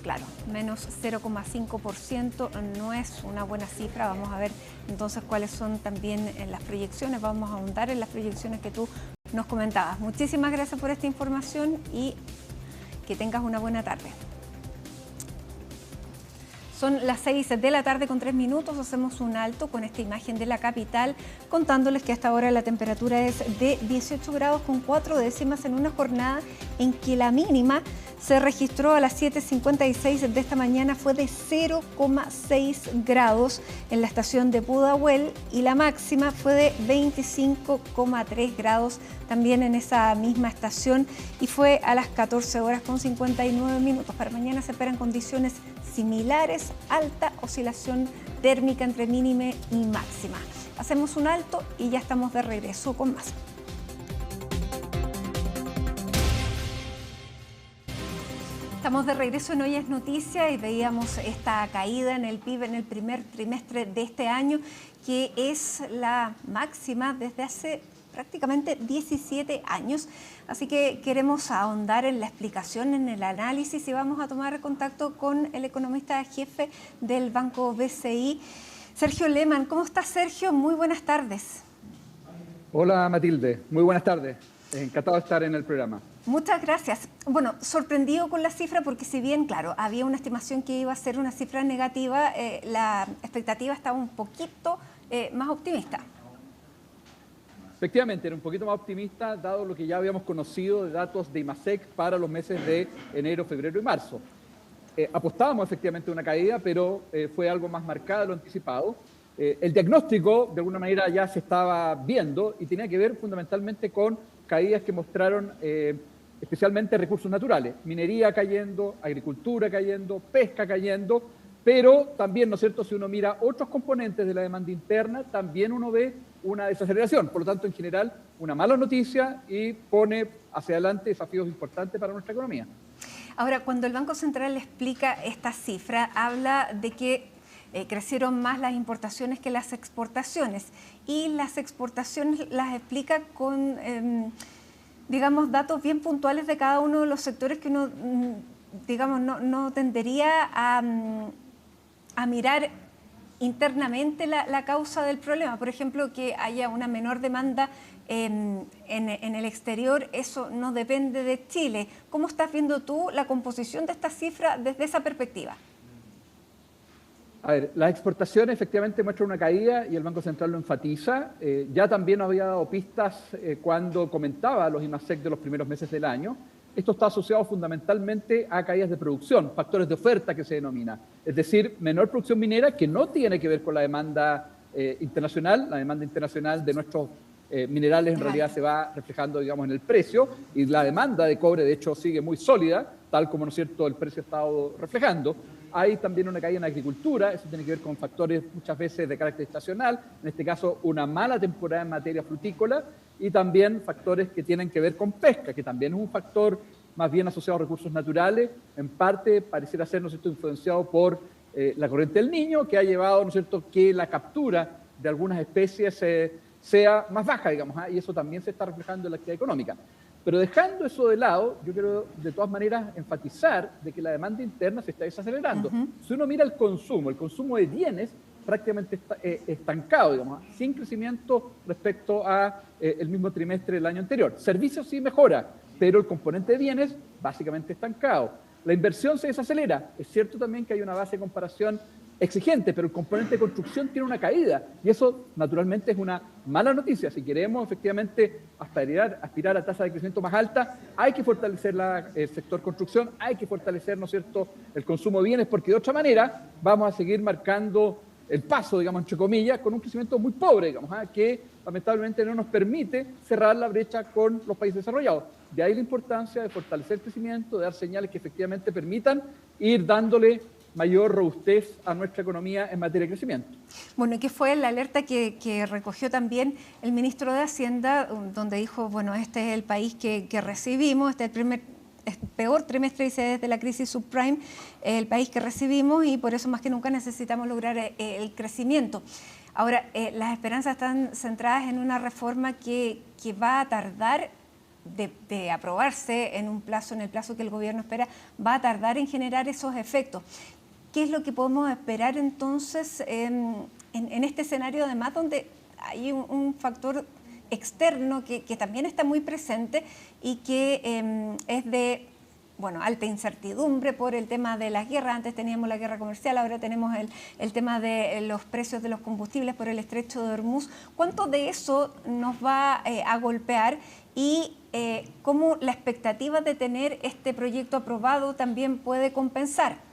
Claro, menos 0,5% no es una buena cifra. Vamos a ver entonces cuáles son también las proyecciones. Vamos a ahondar en las proyecciones que tú nos comentabas. Muchísimas gracias por esta información y que tengas una buena tarde. Son las 6 de la tarde con 3 minutos, hacemos un alto con esta imagen de la capital, contándoles que hasta ahora la temperatura es de 18 grados con 4 décimas en una jornada en que la mínima se registró a las 7:56 de esta mañana, fue de 0,6 grados en la estación de Pudahuel, y la máxima fue de 25,3 grados también en esa misma estación, y fue a las 14 horas con 59 minutos. Para mañana se esperan condiciones similares, alta oscilación térmica entre mínima y máxima. Hacemos un alto y ya estamos de regreso con más. Estamos de regreso en Hoy es Noticia y veíamos esta caída en el PIB en el primer trimestre de este año, que es la máxima desde hace prácticamente 17 años. Así que queremos ahondar en la explicación, en el análisis, y vamos a tomar contacto con el economista jefe del Banco BCI, Sergio Lehmann. ¿Cómo estás, Sergio? Muy buenas tardes. Hola, Matilde. Muy buenas tardes. Encantado de estar en el programa. Muchas gracias. Bueno, sorprendido con la cifra porque si bien, claro, había una estimación que iba a ser una cifra negativa, la expectativa estaba un poquito más optimista. Efectivamente, era un poquito más optimista, dado lo que ya habíamos conocido de datos de IMASEC para los meses de enero, febrero y marzo. Apostábamos efectivamente a una caída, pero fue algo más marcada de lo anticipado. El diagnóstico, de alguna manera, ya se estaba viendo y tenía que ver fundamentalmente con caídas que mostraron especialmente recursos naturales, minería cayendo, agricultura cayendo, pesca cayendo, pero también, ¿no es cierto?, si uno mira otros componentes de la demanda interna, también uno ve una desaceleración. Por lo tanto, en general, una mala noticia y pone hacia adelante desafíos importantes para nuestra economía. Ahora, cuando el Banco Central explica esta cifra, habla de que crecieron más las importaciones que las exportaciones, y las exportaciones las explica con, digamos, datos bien puntuales de cada uno de los sectores que uno digamos, no tendería a mirar internamente la causa del problema? Por ejemplo, que haya una menor demanda en el exterior, eso no depende de Chile. ¿Cómo estás viendo tú la composición de esta cifra desde esa perspectiva? A ver, las exportaciones efectivamente muestran una caída y el Banco Central lo enfatiza. Ya también había dado pistas cuando comentaba los IMASEC de los primeros meses del año. Esto está asociado fundamentalmente a caídas de producción, factores de oferta que se denomina. Es decir, menor producción minera que no tiene que ver con la demanda internacional. La demanda internacional de nuestros minerales en realidad se va reflejando, digamos, en el precio, y la demanda de cobre, de hecho, sigue muy sólida, tal como, ¿no es cierto?, el precio ha estado reflejando. Hay también una caída en la agricultura, eso tiene que ver con factores muchas veces de carácter estacional, en este caso una mala temporada en materia frutícola, y también factores que tienen que ver con pesca, que también es un factor más bien asociado a recursos naturales, en parte pareciera ser, ¿no es cierto?, influenciado por la corriente del Niño, que ha llevado, ¿no es cierto?, que la captura de algunas especies sea más baja, digamos, y eso también se está reflejando en la actividad económica. Pero dejando eso de lado, yo quiero de todas maneras enfatizar de que la demanda interna se está desacelerando. Si uno mira el consumo de bienes prácticamente está estancado, digamos, sin crecimiento respecto a el mismo trimestre del año anterior. Servicios sí mejora, pero el componente de bienes básicamente estancado. La inversión se desacelera. Es cierto también que hay una base de comparación exigente, pero el componente de construcción tiene una caída y eso naturalmente es una mala noticia. Si queremos efectivamente aspirar a tasa de crecimiento más alta, hay que fortalecer el sector construcción, hay que fortalecer, ¿no es cierto?, el consumo de bienes, porque de otra manera vamos a seguir marcando el paso, digamos, entre comillas, con un crecimiento muy pobre, digamos, que lamentablemente no nos permite cerrar la brecha con los países desarrollados. De ahí la importancia de fortalecer el crecimiento, de dar señales que efectivamente permitan ir dándole mayor robustez a nuestra economía en materia de crecimiento. Bueno, ¿y qué fue la alerta que recogió también el ministro de Hacienda, donde dijo, bueno, este es el país que recibimos, este es el peor trimestre, dice, desde la crisis subprime, el país que recibimos, y por eso más que nunca necesitamos lograr el crecimiento? Ahora, las esperanzas están centradas en una reforma que va a tardar de aprobarse en el plazo que el gobierno espera, va a tardar en generar esos efectos. ¿Qué es lo que podemos esperar entonces en este escenario, además, donde hay un factor externo que también está muy presente y que es de, bueno, alta incertidumbre por el tema de las guerras? Antes teníamos la guerra comercial, ahora tenemos el tema de los precios de los combustibles por el estrecho de Hormuz. ¿Cuánto de eso nos va a golpear? Y cómo la expectativa de tener este proyecto aprobado también puede compensar.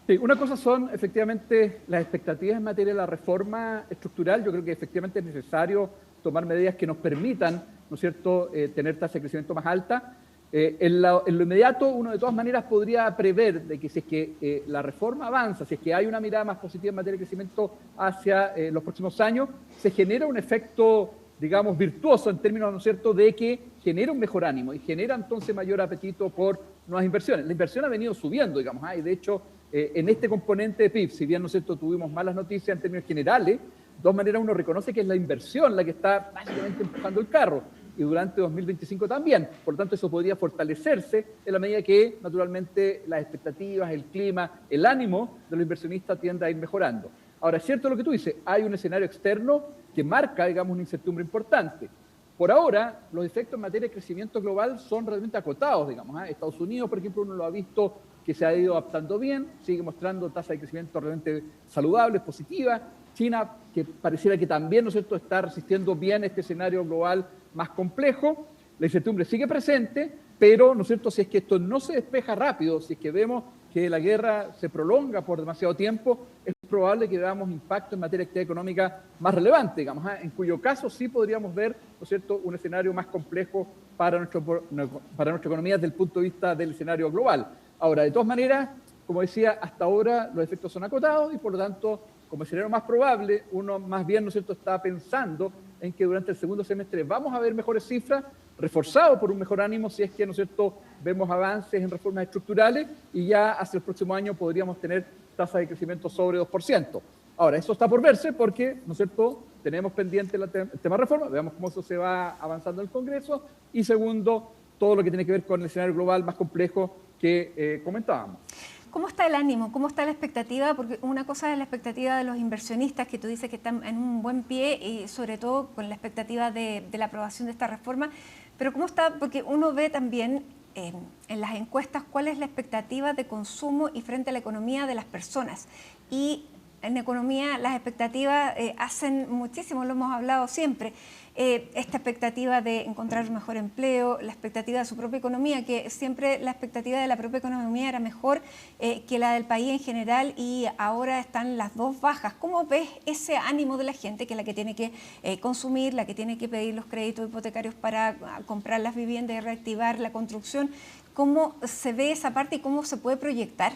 Sí, una cosa son efectivamente las expectativas en materia de la reforma estructural. Yo creo que efectivamente es necesario tomar medidas que nos permitan, ¿no es cierto?, tener tasa de crecimiento más alta. En lo inmediato, uno de todas maneras podría prever de que si es que la reforma avanza, si es que hay una mirada más positiva en materia de crecimiento hacia los próximos años, se genera un efecto, digamos, virtuoso en términos, ¿no es cierto?, de que genera un mejor ánimo y genera entonces mayor apetito por nuevas inversiones. La inversión ha venido subiendo, digamos, y de hecho, en este componente de PIB, si bien, ¿no es cierto?, tuvimos malas noticias en términos generales, de todas maneras uno reconoce que es la inversión la que está básicamente empujando el carro, y durante 2025 también. Por lo tanto, eso podría fortalecerse en la medida que, naturalmente, las expectativas, el clima, el ánimo de los inversionistas tiende a ir mejorando. Ahora, es cierto lo que tú dices, hay un escenario externo que marca, digamos, una incertidumbre importante. Por ahora, los efectos en materia de crecimiento global son realmente acotados, digamos. Estados Unidos, por ejemplo, uno lo ha visto que se ha ido adaptando bien, sigue mostrando tasas de crecimiento realmente saludables, positivas. China, que pareciera que también, ¿no es cierto?, está resistiendo bien este escenario global más complejo. La incertidumbre sigue presente, pero, ¿no es cierto?, si es que esto no se despeja rápido, si es que vemos que la guerra se prolonga por demasiado tiempo, es probable que veamos impacto en materia de actividad económica más relevante, digamos, en cuyo caso sí podríamos ver, ¿no es cierto?, un escenario más complejo para nuestra economía desde el punto de vista del escenario global. Ahora, de todas maneras, como decía, hasta ahora los efectos son acotados y por lo tanto, como escenario más probable, uno más bien, ¿no es cierto?, está pensando en que durante el segundo semestre vamos a ver mejores cifras, reforzado por un mejor ánimo si es que, ¿no es cierto?, vemos avances en reformas estructurales y ya hacia el próximo año podríamos tener tasas de crecimiento sobre 2%. Ahora, eso está por verse porque, ¿no es cierto?, tenemos pendiente el tema de reforma, veamos cómo eso se va avanzando en el Congreso, y segundo, todo lo que tiene que ver con el escenario global más complejo que comentábamos. ¿Cómo está el ánimo? ¿Cómo está la expectativa? Porque una cosa es la expectativa de los inversionistas, que tú dices que están en un buen pie, y sobre todo con la expectativa de la aprobación de esta reforma. Pero ¿cómo está? Porque uno ve también en las encuestas cuál es la expectativa de consumo y frente a la economía de las personas. Y en economía las expectativas hacen muchísimo, lo hemos hablado siempre. Esta expectativa de encontrar un mejor empleo, la expectativa de su propia economía, que siempre la expectativa de la propia economía era mejor que la del país en general, y ahora están las dos bajas. ¿Cómo ves ese ánimo de la gente, que es la que tiene que consumir, la que tiene que pedir los créditos hipotecarios para comprar las viviendas y reactivar la construcción? ¿Cómo se ve esa parte y cómo se puede proyectar?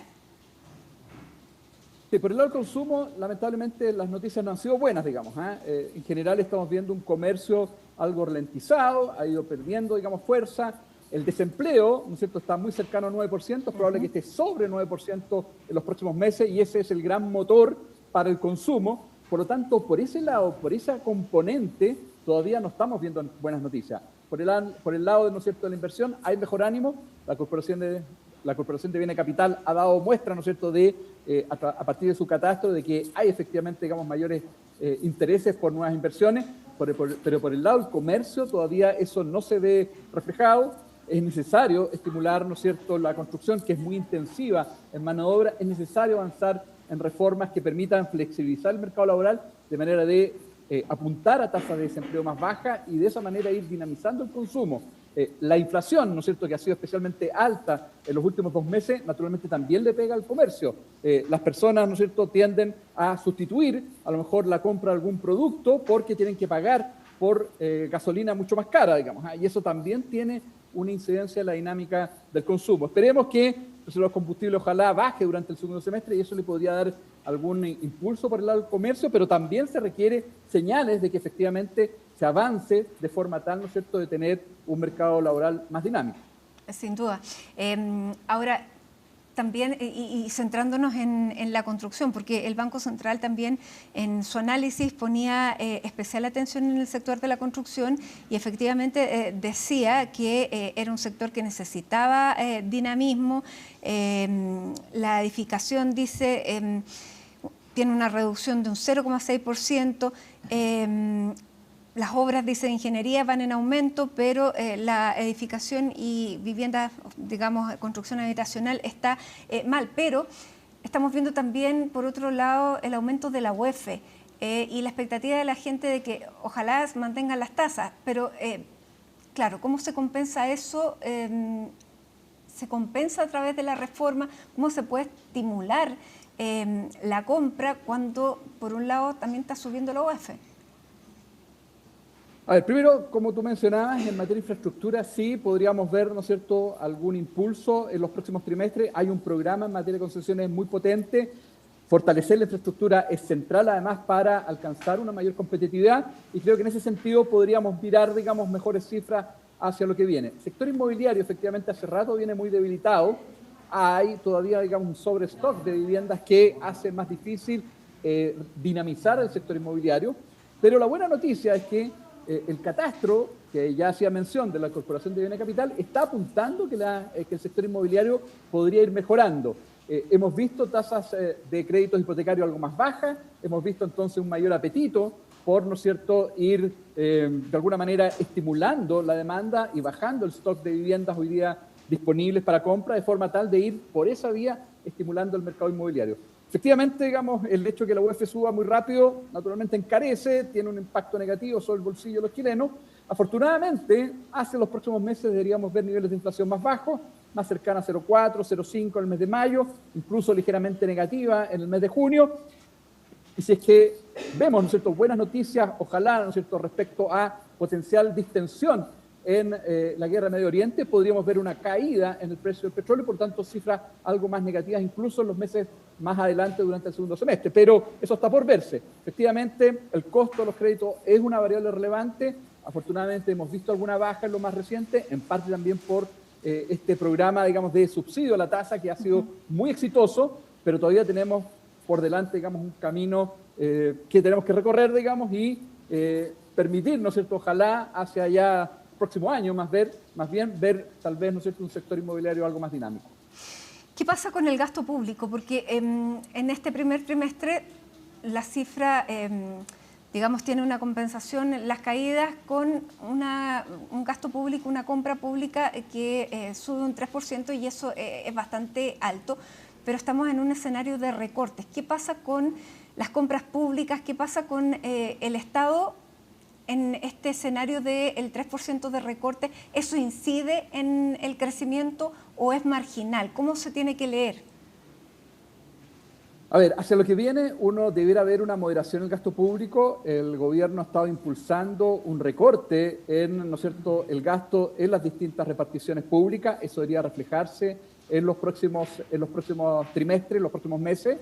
Sí, por el lado del consumo, lamentablemente las noticias no han sido buenas, digamos. En general estamos viendo un comercio algo ralentizado, ha ido perdiendo, digamos, fuerza. El desempleo, ¿no es cierto?, está muy cercano al 9%, es probable que esté sobre el 9% en los próximos meses, y ese es el gran motor para el consumo. Por lo tanto, por ese lado, por esa componente, todavía no estamos viendo buenas noticias. Por el lado, ¿no es cierto?, de la inversión, hay mejor ánimo. La Corporación de Bienes Capital ha dado muestra, ¿no es cierto?, de a partir de su catastro, de que hay efectivamente, digamos, mayores intereses por nuevas inversiones, pero por el lado del comercio todavía eso no se ve reflejado. Es necesario estimular, ¿no es cierto?, la construcción, que es muy intensiva en mano de obra. Es necesario avanzar en reformas que permitan flexibilizar el mercado laboral de manera de apuntar a tasas de desempleo más bajas y de esa manera ir dinamizando el consumo. La inflación, ¿no es cierto?, que ha sido especialmente alta en los últimos 2 meses, naturalmente también le pega al comercio. Las personas, ¿no es cierto?, tienden a sustituir a lo mejor la compra de algún producto porque tienen que pagar por gasolina mucho más cara, digamos, y eso también tiene una incidencia en la dinámica del consumo. Esperemos que los combustibles ojalá baje durante el segundo semestre, y eso le podría dar algún impulso por el lado del comercio, pero también se requiere señales de que efectivamente se avance de forma tal, ¿no es cierto?, de tener un mercado laboral más dinámico. Sin duda. Ahora, también, y centrándonos en la construcción, porque el Banco Central también en su análisis ponía especial atención en el sector de la construcción, y efectivamente decía que era un sector que necesitaba dinamismo. La edificación, dice, tiene una reducción de un 0,6%. Las obras, dice, de ingeniería van en aumento, pero la edificación y viviendas, digamos, construcción habitacional está mal. Pero estamos viendo también, por otro lado, el aumento de la UEF y la expectativa de la gente de que ojalá mantengan las tasas. Pero, claro, ¿cómo se compensa eso? ¿Se compensa a través de la reforma? ¿Cómo se puede estimular la compra cuando, por un lado, también está subiendo la UEF? A ver, primero, como tú mencionabas, en materia de infraestructura sí podríamos ver, ¿no es cierto?, algún impulso en los próximos trimestres. Hay un programa en materia de concesiones muy potente. Fortalecer la infraestructura es central, además, para alcanzar una mayor competitividad, y creo que en ese sentido podríamos mirar, digamos, mejores cifras hacia lo que viene. El sector inmobiliario, efectivamente, hace rato viene muy debilitado. Hay todavía, digamos, un sobrestock de viviendas que hace más difícil dinamizar el sector inmobiliario. Pero la buena noticia es que el catastro, que ya hacía mención de la Corporación de Bienes Capital, está apuntando que el sector inmobiliario podría ir mejorando. Hemos visto tasas de créditos hipotecarios algo más bajas, hemos visto entonces un mayor apetito por, ¿no es cierto?, ir de alguna manera estimulando la demanda y bajando el stock de viviendas hoy día disponibles para compra, de forma tal de ir por esa vía estimulando el mercado inmobiliario. Efectivamente, digamos, el hecho de que la UEF suba muy rápido, naturalmente encarece, tiene un impacto negativo sobre el bolsillo de los chilenos. Afortunadamente, hacia los próximos meses deberíamos ver niveles de inflación más bajos, más cercana a 0,4, 0,5 en el mes de mayo, incluso ligeramente negativa en el mes de junio. Y si es que vemos, ¿no es cierto?, buenas noticias, ojalá, ¿no es cierto?, respecto a potencial distensión en la guerra en Medio Oriente, podríamos ver una caída en el precio del petróleo, por tanto cifras algo más negativas incluso en los meses más adelante durante el segundo semestre. Pero eso está por verse. Efectivamente, el costo de los créditos es una variable relevante. Afortunadamente hemos visto alguna baja en lo más reciente, en parte también por este programa, digamos, de subsidio a la tasa, que ha sido muy exitoso, pero todavía tenemos por delante, digamos, un camino que tenemos que recorrer, digamos, y permitir, ¿no es cierto?, ojalá hacia allá próximo año, más bien ver tal vez, ¿no es cierto?, un sector inmobiliario algo más dinámico. ¿Qué pasa con el gasto público? Porque en este primer trimestre la cifra, digamos, tiene una compensación, las caídas con un gasto público, una compra pública que sube un 3% y eso es bastante alto, pero estamos en un escenario de recortes. ¿Qué pasa con las compras públicas? ¿Qué pasa con el Estado en este escenario del 3% de recorte? ¿Eso incide en el crecimiento o es marginal? ¿Cómo se tiene que leer? A ver, hacia lo que viene, uno debiera ver una moderación en el gasto público. El gobierno ha estado impulsando un recorte en, ¿no es cierto?, el gasto en las distintas reparticiones públicas. Eso debería reflejarse en los próximos trimestres, en los próximos meses.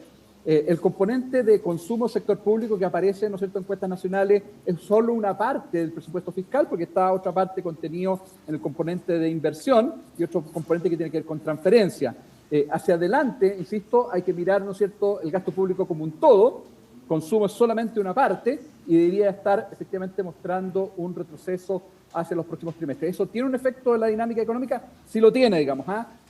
El componente de consumo sector público que aparece, ¿no es cierto?, en encuestas nacionales es solo una parte del presupuesto fiscal, porque está otra parte contenido en el componente de inversión y otro componente que tiene que ver con transferencia. Hacia adelante, insisto, hay que mirar, ¿no es cierto?, el gasto público como un todo. Consumo es solamente una parte y debería estar efectivamente mostrando un retroceso hacia los próximos trimestres. ¿Eso tiene un efecto en la dinámica económica? Sí lo tiene, digamos,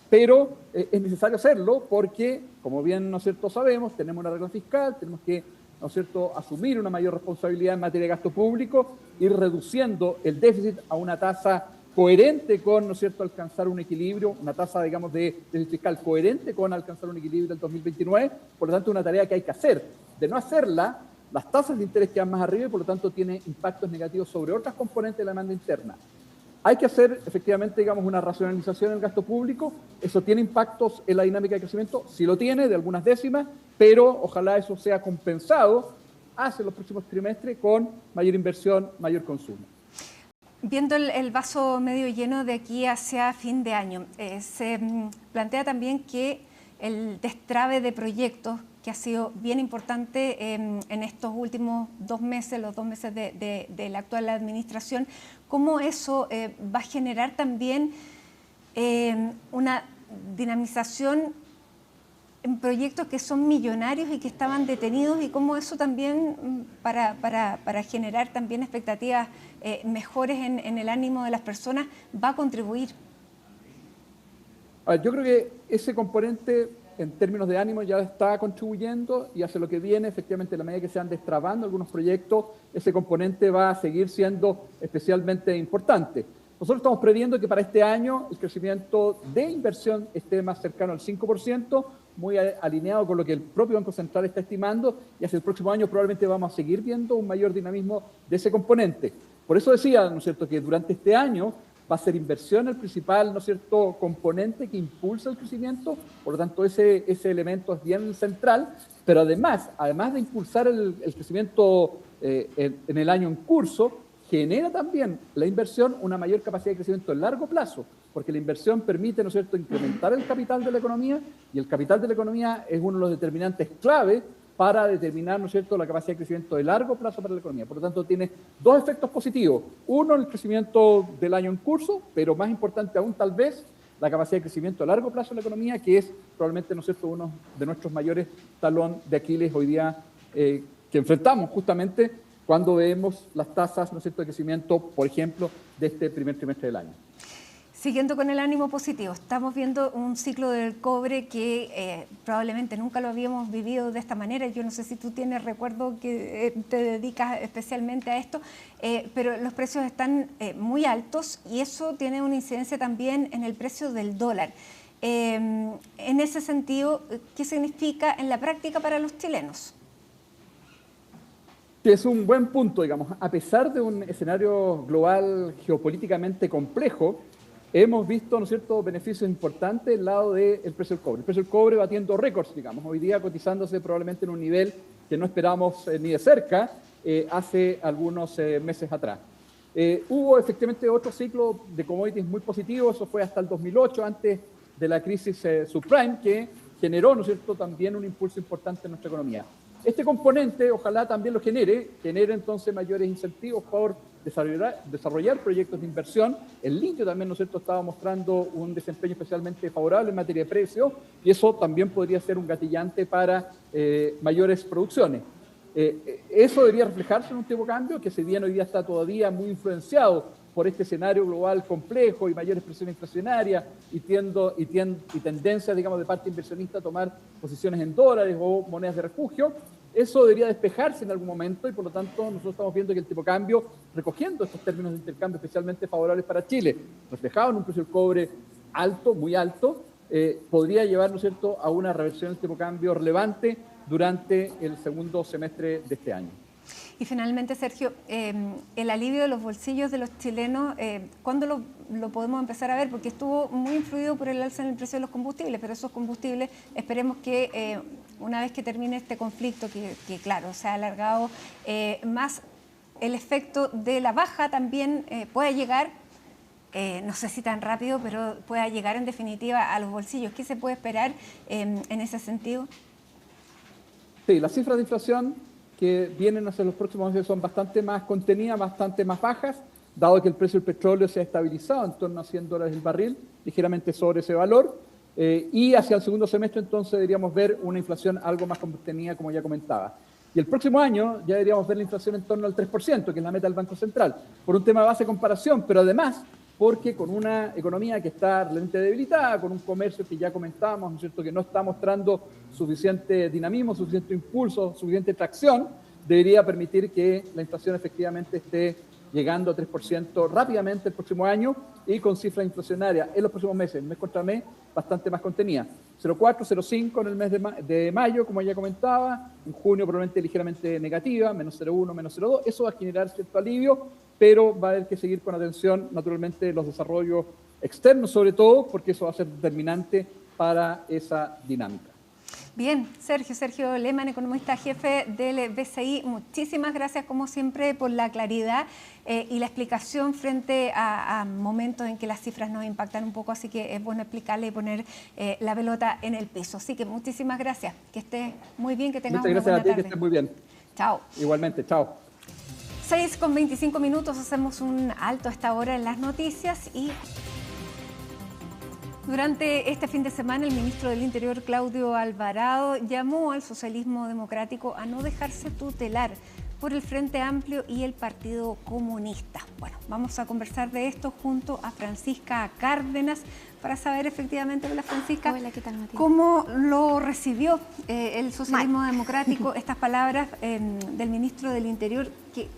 pero es necesario hacerlo porque, como bien, ¿no es cierto?, sabemos, tenemos una regla fiscal, tenemos que, ¿no es cierto?, asumir una mayor responsabilidad en materia de gasto público, ir reduciendo el déficit a una tasa coherente con, ¿no es cierto?, alcanzar un equilibrio, una tasa, digamos, de déficit fiscal coherente con alcanzar un equilibrio del 2029. Por lo tanto, una tarea que hay que hacer. De no hacerla, las tasas de interés quedan más arriba y, por lo tanto, tiene impactos negativos sobre otras componentes de la demanda interna. Hay que hacer, efectivamente, digamos, una racionalización en el gasto público. ¿Eso tiene impactos en la dinámica de crecimiento? Sí lo tiene, de algunas décimas, pero ojalá eso sea compensado hacia los próximos trimestres con mayor inversión, mayor consumo. Viendo el vaso medio lleno de aquí hacia fin de año, se plantea también que el destrabe de proyectos, que ha sido bien importante en estos últimos 2 meses, los 2 meses de la actual administración, cómo eso va a generar también una dinamización en proyectos que son millonarios y que estaban detenidos, y cómo eso también para generar también expectativas mejores en el ánimo de las personas va a contribuir. A ver, yo creo que ese componente en términos de ánimo ya está contribuyendo, y hacia lo que viene, efectivamente, a la medida que se van destrabando algunos proyectos, ese componente va a seguir siendo especialmente importante. Nosotros estamos previendo que para este año el crecimiento de inversión esté más cercano al 5%, muy alineado con lo que el propio Banco Central está estimando, y hacia el próximo año probablemente vamos a seguir viendo un mayor dinamismo de ese componente. Por eso decía, ¿no es cierto?, que durante este año va a ser inversión el principal, ¿no es cierto?, componente que impulsa el crecimiento. Por lo tanto, ese elemento es bien central, pero además de impulsar el crecimiento en el año en curso, genera también la inversión una mayor capacidad de crecimiento en largo plazo, porque la inversión permite, ¿no es cierto?, incrementar el capital de la economía, y el capital de la economía es uno de los determinantes clave para determinar, ¿no es cierto?, la capacidad de crecimiento de largo plazo para la economía. Por lo tanto, tiene 2 efectos positivos. Uno, el crecimiento del año en curso, pero más importante aún tal vez, la capacidad de crecimiento a largo plazo de la economía, que es probablemente, ¿no es cierto?, uno de nuestros mayores talón de Aquiles hoy día que enfrentamos justamente cuando vemos las tasas, ¿no es cierto?, de crecimiento, por ejemplo, de este primer trimestre del año. Siguiendo con el ánimo positivo, estamos viendo un ciclo del cobre que probablemente nunca lo habíamos vivido de esta manera. Yo no sé si tú tienes recuerdo que te dedicas especialmente a esto, pero los precios están muy altos y eso tiene una incidencia también en el precio del dólar. En ese sentido, ¿qué significa en la práctica para los chilenos? Es un buen punto, digamos. A pesar de un escenario global geopolíticamente complejo, hemos visto, ¿no es cierto?, beneficios importantes del lado del precio del cobre. El precio del cobre batiendo récords, digamos, hoy día cotizándose probablemente en un nivel que no esperábamos ni de cerca hace algunos meses atrás. Hubo efectivamente otro ciclo de commodities muy positivo, eso fue hasta el 2008, antes de la crisis subprime, que generó, ¿no es cierto?, también un impulso importante en nuestra economía. Este componente ojalá también lo genere entonces mayores incentivos por desarrollar proyectos de inversión. El litio también, ¿no es cierto?, estaba mostrando un desempeño especialmente favorable en materia de precio, y eso también podría ser un gatillante para mayores producciones. Eso debería reflejarse en un tipo de cambio que, si bien hoy día está todavía muy influenciado por este escenario global complejo y mayores presiones inflacionarias y tendencias, digamos, de parte inversionista a tomar posiciones en dólares o monedas de refugio. Eso debería despejarse en algún momento y por lo tanto nosotros estamos viendo que el tipo de cambio, recogiendo estos términos de intercambio especialmente favorables para Chile, reflejado en un precio del cobre alto, muy alto, podría llevar, ¿no es cierto?, a una reversión del tipo de cambio relevante durante el segundo semestre de este año. Y finalmente, Sergio, el alivio de los bolsillos de los chilenos, ¿cuándo lo podemos empezar a ver? Porque estuvo muy influido por el alza en el precio de los combustibles, pero esos combustibles esperemos que una vez que termine este conflicto, que claro, se ha alargado más, el efecto de la baja también pueda llegar, no sé si tan rápido, pero pueda llegar en definitiva a los bolsillos. ¿Qué se puede esperar en ese sentido? Sí, las cifras de inflación que vienen hacia los próximos meses son bastante más contenidas, bastante más bajas, dado que el precio del petróleo se ha estabilizado en torno a $100 el barril, ligeramente sobre ese valor, y hacia el segundo semestre entonces deberíamos ver una inflación algo más contenida, como ya comentaba. Y el próximo año ya deberíamos ver la inflación en torno al 3%, que es la meta del Banco Central, por un tema de base de comparación, pero además porque con una economía que está realmente debilitada, con un comercio que ya comentábamos, ¿no es cierto?, que no está mostrando suficiente dinamismo, suficiente impulso, suficiente tracción, debería permitir que la inflación efectivamente esté llegando a 3% rápidamente el próximo año y con cifras inflacionarias en los próximos meses, mes contra mes, bastante más contenida. 0,4, 0,5 en el mes de mayo, como ya comentaba, en junio probablemente ligeramente negativa, menos 0,1, menos 0,2, eso va a generar cierto alivio, pero va a haber que seguir con atención, naturalmente, los desarrollos externos, sobre todo, porque eso va a ser determinante para esa dinámica. Bien, Sergio Lehmann, economista jefe del BCI, muchísimas gracias como siempre por la claridad y la explicación frente a momentos en que las cifras nos impactan un poco, así que es bueno explicarle y poner la pelota en el piso. Así que muchísimas gracias, que esté muy bien, que tengamos una buena tarde. Muchas gracias a ti, que estés muy bien. Chao. Igualmente, chao. 6:25, hacemos un alto a esta hora en las noticias y durante este fin de semana el ministro del Interior, Claudio Alvarado, llamó al socialismo democrático a no dejarse tutelar por el Frente Amplio y el Partido Comunista. Bueno, vamos a conversar de esto junto a Francisca Cárdenas para saber efectivamente, hola Francisca, hola, ¿qué tal, Matilde? ¿Cómo lo recibió el socialismo democrático estas palabras del ministro del Interior?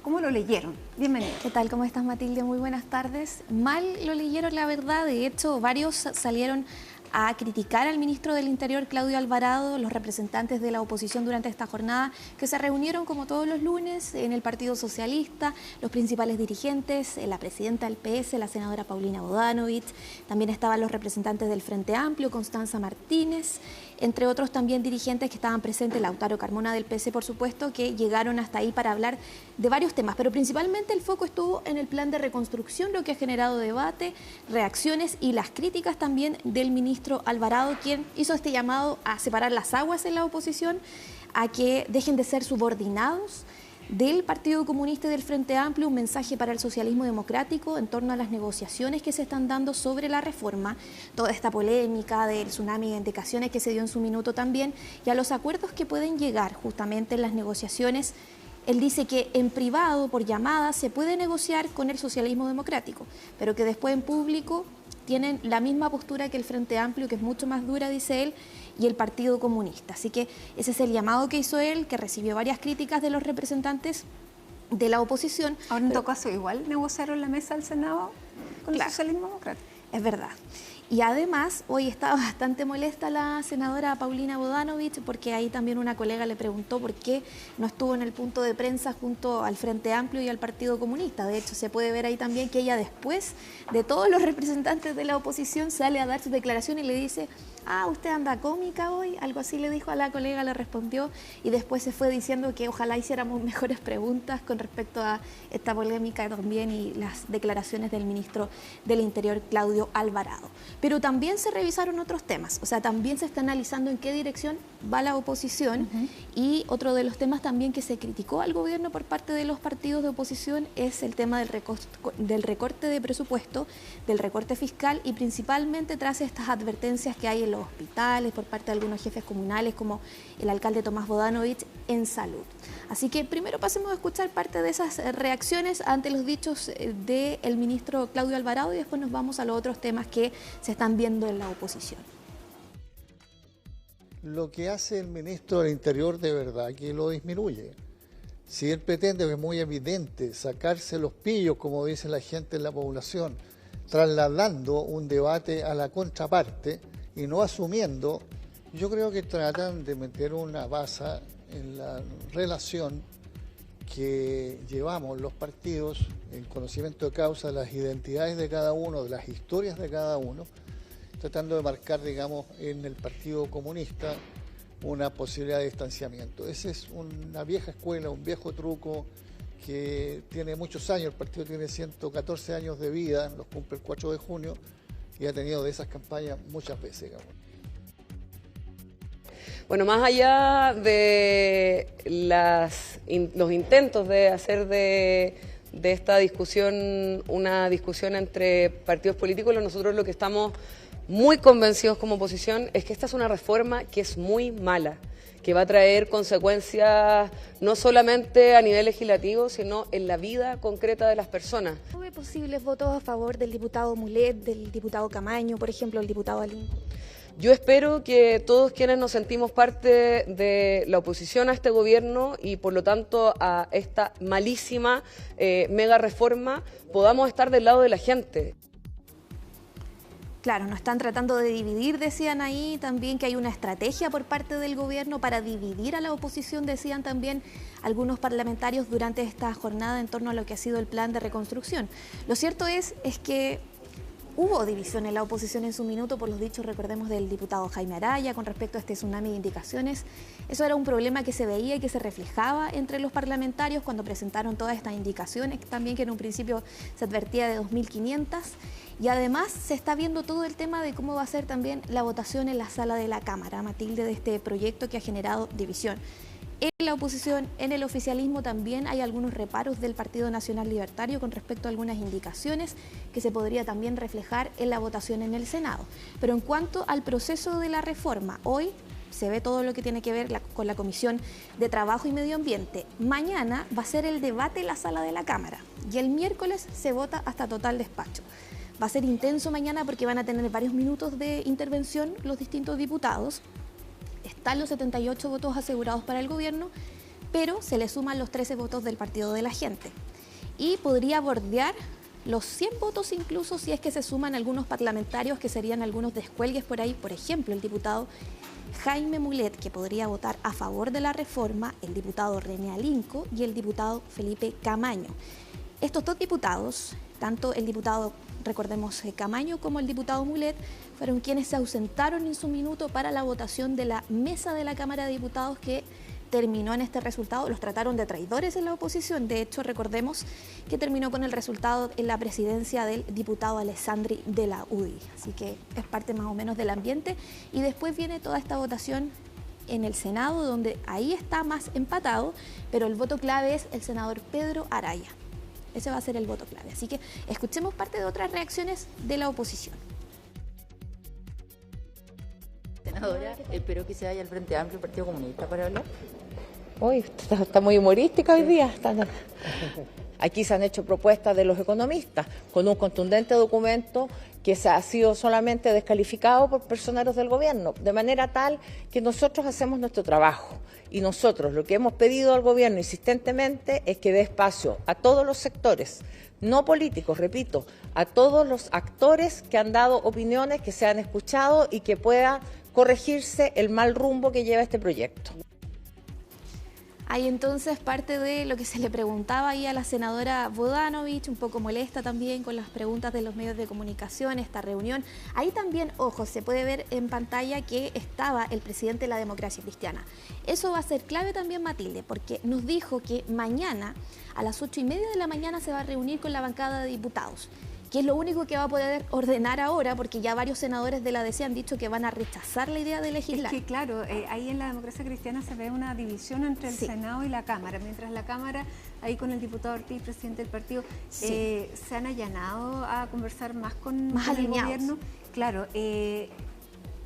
¿Cómo lo leyeron? Bienvenido. ¿Qué tal? ¿Cómo estás, Matilde? Muy buenas tardes. Mal lo leyeron, la verdad. De hecho, varios salieron a criticar al ministro del Interior, Claudio Alvarado, los representantes de la oposición durante esta jornada, que se reunieron como todos los lunes en el Partido Socialista, los principales dirigentes, la presidenta del PS, la senadora Paulina Bodanovich, también estaban los representantes del Frente Amplio, Constanza Martínez, entre otros también dirigentes que estaban presentes, Lautaro Carmona del PS, por supuesto, que llegaron hasta ahí para hablar de varios temas, pero principalmente el foco estuvo en el plan de reconstrucción, lo que ha generado debate, reacciones y las críticas también del ministro Alvarado, quien hizo este llamado a separar las aguas en la oposición, a que dejen de ser subordinados del Partido Comunista y del Frente Amplio, un mensaje para el socialismo democrático en torno a las negociaciones que se están dando sobre la reforma, toda esta polémica del tsunami de indicaciones que se dio en su minuto también, y a los acuerdos que pueden llegar justamente en las negociaciones. Él dice que en privado, por llamada, se puede negociar con el socialismo democrático, pero que después en público tienen la misma postura que el Frente Amplio, que es mucho más dura, dice él, y el Partido Comunista. Así que ese es el llamado que hizo él, que recibió varias críticas de los representantes de la oposición. Ahora en todo caso igual negociaron la mesa del Senado con el socialismo democrático. Es verdad. Y además, hoy estaba bastante molesta la senadora Paulina Bodanovich, porque ahí también una colega le preguntó por qué no estuvo en el punto de prensa junto al Frente Amplio y al Partido Comunista. De hecho, se puede ver ahí también que ella, después de todos los representantes de la oposición, sale a dar su declaración y le dice: ah, usted anda cómica hoy, algo así le dijo a la colega, le respondió, y después se fue diciendo que ojalá hiciéramos mejores preguntas con respecto a esta polémica también y las declaraciones del ministro del Interior, Claudio Alvarado. Pero también se revisaron otros temas, o sea, también se está analizando en qué dirección va la oposición, y otro de los temas también que se criticó al gobierno por parte de los partidos de oposición es el tema del recorte de presupuesto, del recorte fiscal, y principalmente tras estas advertencias que hay en los hospitales, por parte de algunos jefes comunales como el alcalde Tomás Bodanovich en salud. Así que primero pasemos a escuchar parte de esas reacciones ante los dichos del ministro Claudio Alvarado y después nos vamos a los otros temas que se están viendo en la oposición. Lo que hace el ministro del Interior de verdad que lo disminuye. Si él pretende, que es muy evidente, sacarse los pillos, como dice la gente en la población, trasladando un debate a la contraparte y no asumiendo, yo creo que tratan de meter una baza en la relación que llevamos los partidos, en conocimiento de causa, de las identidades de cada uno, de las historias de cada uno, tratando de marcar, digamos, en el Partido Comunista una posibilidad de distanciamiento. Esa es una vieja escuela, un viejo truco que tiene muchos años. El partido tiene 114 años de vida, los cumple el 4 de junio, y ha tenido de esas campañas muchas veces, digamos. Bueno, más allá de los intentos de hacer de esta discusión una discusión entre partidos políticos, nosotros lo que estamos muy convencidos como oposición es que esta es una reforma que es muy mala, que va a traer consecuencias no solamente a nivel legislativo, sino en la vida concreta de las personas. ¿Hubo posibles votos a favor del diputado Mulet, del diputado Camaño, por ejemplo, el diputado Alín? Yo espero que todos quienes nos sentimos parte de la oposición a este gobierno y por lo tanto a esta malísima mega reforma podamos estar del lado de la gente. Claro, nos están tratando de dividir, decían ahí, también que hay una estrategia por parte del gobierno para dividir a la oposición, decían también algunos parlamentarios durante esta jornada en torno a lo que ha sido el plan de reconstrucción. Lo cierto es que hubo división en la oposición en su minuto por los dichos, recordemos, del diputado Jaime Araya con respecto a este tsunami de indicaciones. Eso era un problema que se veía y que se reflejaba entre los parlamentarios cuando presentaron todas estas indicaciones, también que en un principio se advertía de 2.500. Y además se está viendo todo el tema de cómo va a ser también la votación en la sala de la Cámara, Matilde, de este proyecto que ha generado división. En la oposición, en el oficialismo también hay algunos reparos del Partido Nacional Libertario con respecto a algunas indicaciones que se podría también reflejar en la votación en el Senado. Pero en cuanto al proceso de la reforma, hoy se ve todo lo que tiene que ver con la Comisión de Trabajo y Medio Ambiente. Mañana va a ser el debate en la sala de la Cámara y el miércoles se vota hasta total despacho. Va a ser intenso mañana porque van a tener varios minutos de intervención los distintos diputados. Están los 78 votos asegurados para el gobierno, pero se le suman los 13 votos del Partido de la Gente. Y podría bordear los 100 votos incluso si es que se suman algunos parlamentarios que serían algunos descuelgues por ahí. Por ejemplo, el diputado Jaime Mulet, que podría votar a favor de la reforma, el diputado René Alinco y el diputado Felipe Camaño. Estos dos diputados, tanto el diputado, recordemos, Camaño como el diputado Mulet, fueron quienes se ausentaron en su minuto para la votación de la mesa de la Cámara de Diputados que terminó en este resultado. Los trataron de traidores en la oposición. De hecho, recordemos que terminó con el resultado en la presidencia del diputado Alessandri de la UDI. Así que es parte más o menos del ambiente. Y después viene toda esta votación en el Senado, donde ahí está más empatado, pero el voto clave es el senador Pedro Araya. Ese va a ser el voto clave. Así que escuchemos parte de otras reacciones de la oposición. Senadora, espero que se vaya al Frente Amplio, el Partido Comunista, para hablar. Uy, está muy humorística hoy día. Aquí se han hecho propuestas de los economistas con un contundente documento que ha sido solamente descalificado por personeros del gobierno, de manera tal que nosotros hacemos nuestro trabajo. Y nosotros lo que hemos pedido al gobierno insistentemente es que dé espacio a todos los sectores, no políticos, repito, a todos los actores que han dado opiniones, que se han escuchado y que pueda corregirse el mal rumbo que lleva este proyecto. Hay entonces parte de lo que se le preguntaba ahí a la senadora Bodanovich, un poco molesta también con las preguntas de los medios de comunicación, esta reunión. Ahí también, ojo, se puede ver en pantalla que estaba el presidente de la Democracia Cristiana. Eso va a ser clave también, Matilde, porque nos dijo que mañana a las 8:30 de la mañana se va a reunir con la bancada de diputados, que es lo único que va a poder ordenar ahora, porque ya varios senadores de la DC han dicho que van a rechazar la idea de legislar. Es que claro, ahí en la Democracia Cristiana se ve una división entre el Senado y la Cámara, mientras la Cámara, ahí con el diputado Ortiz, presidente del partido, se han allanado a conversar más con el gobierno. Claro,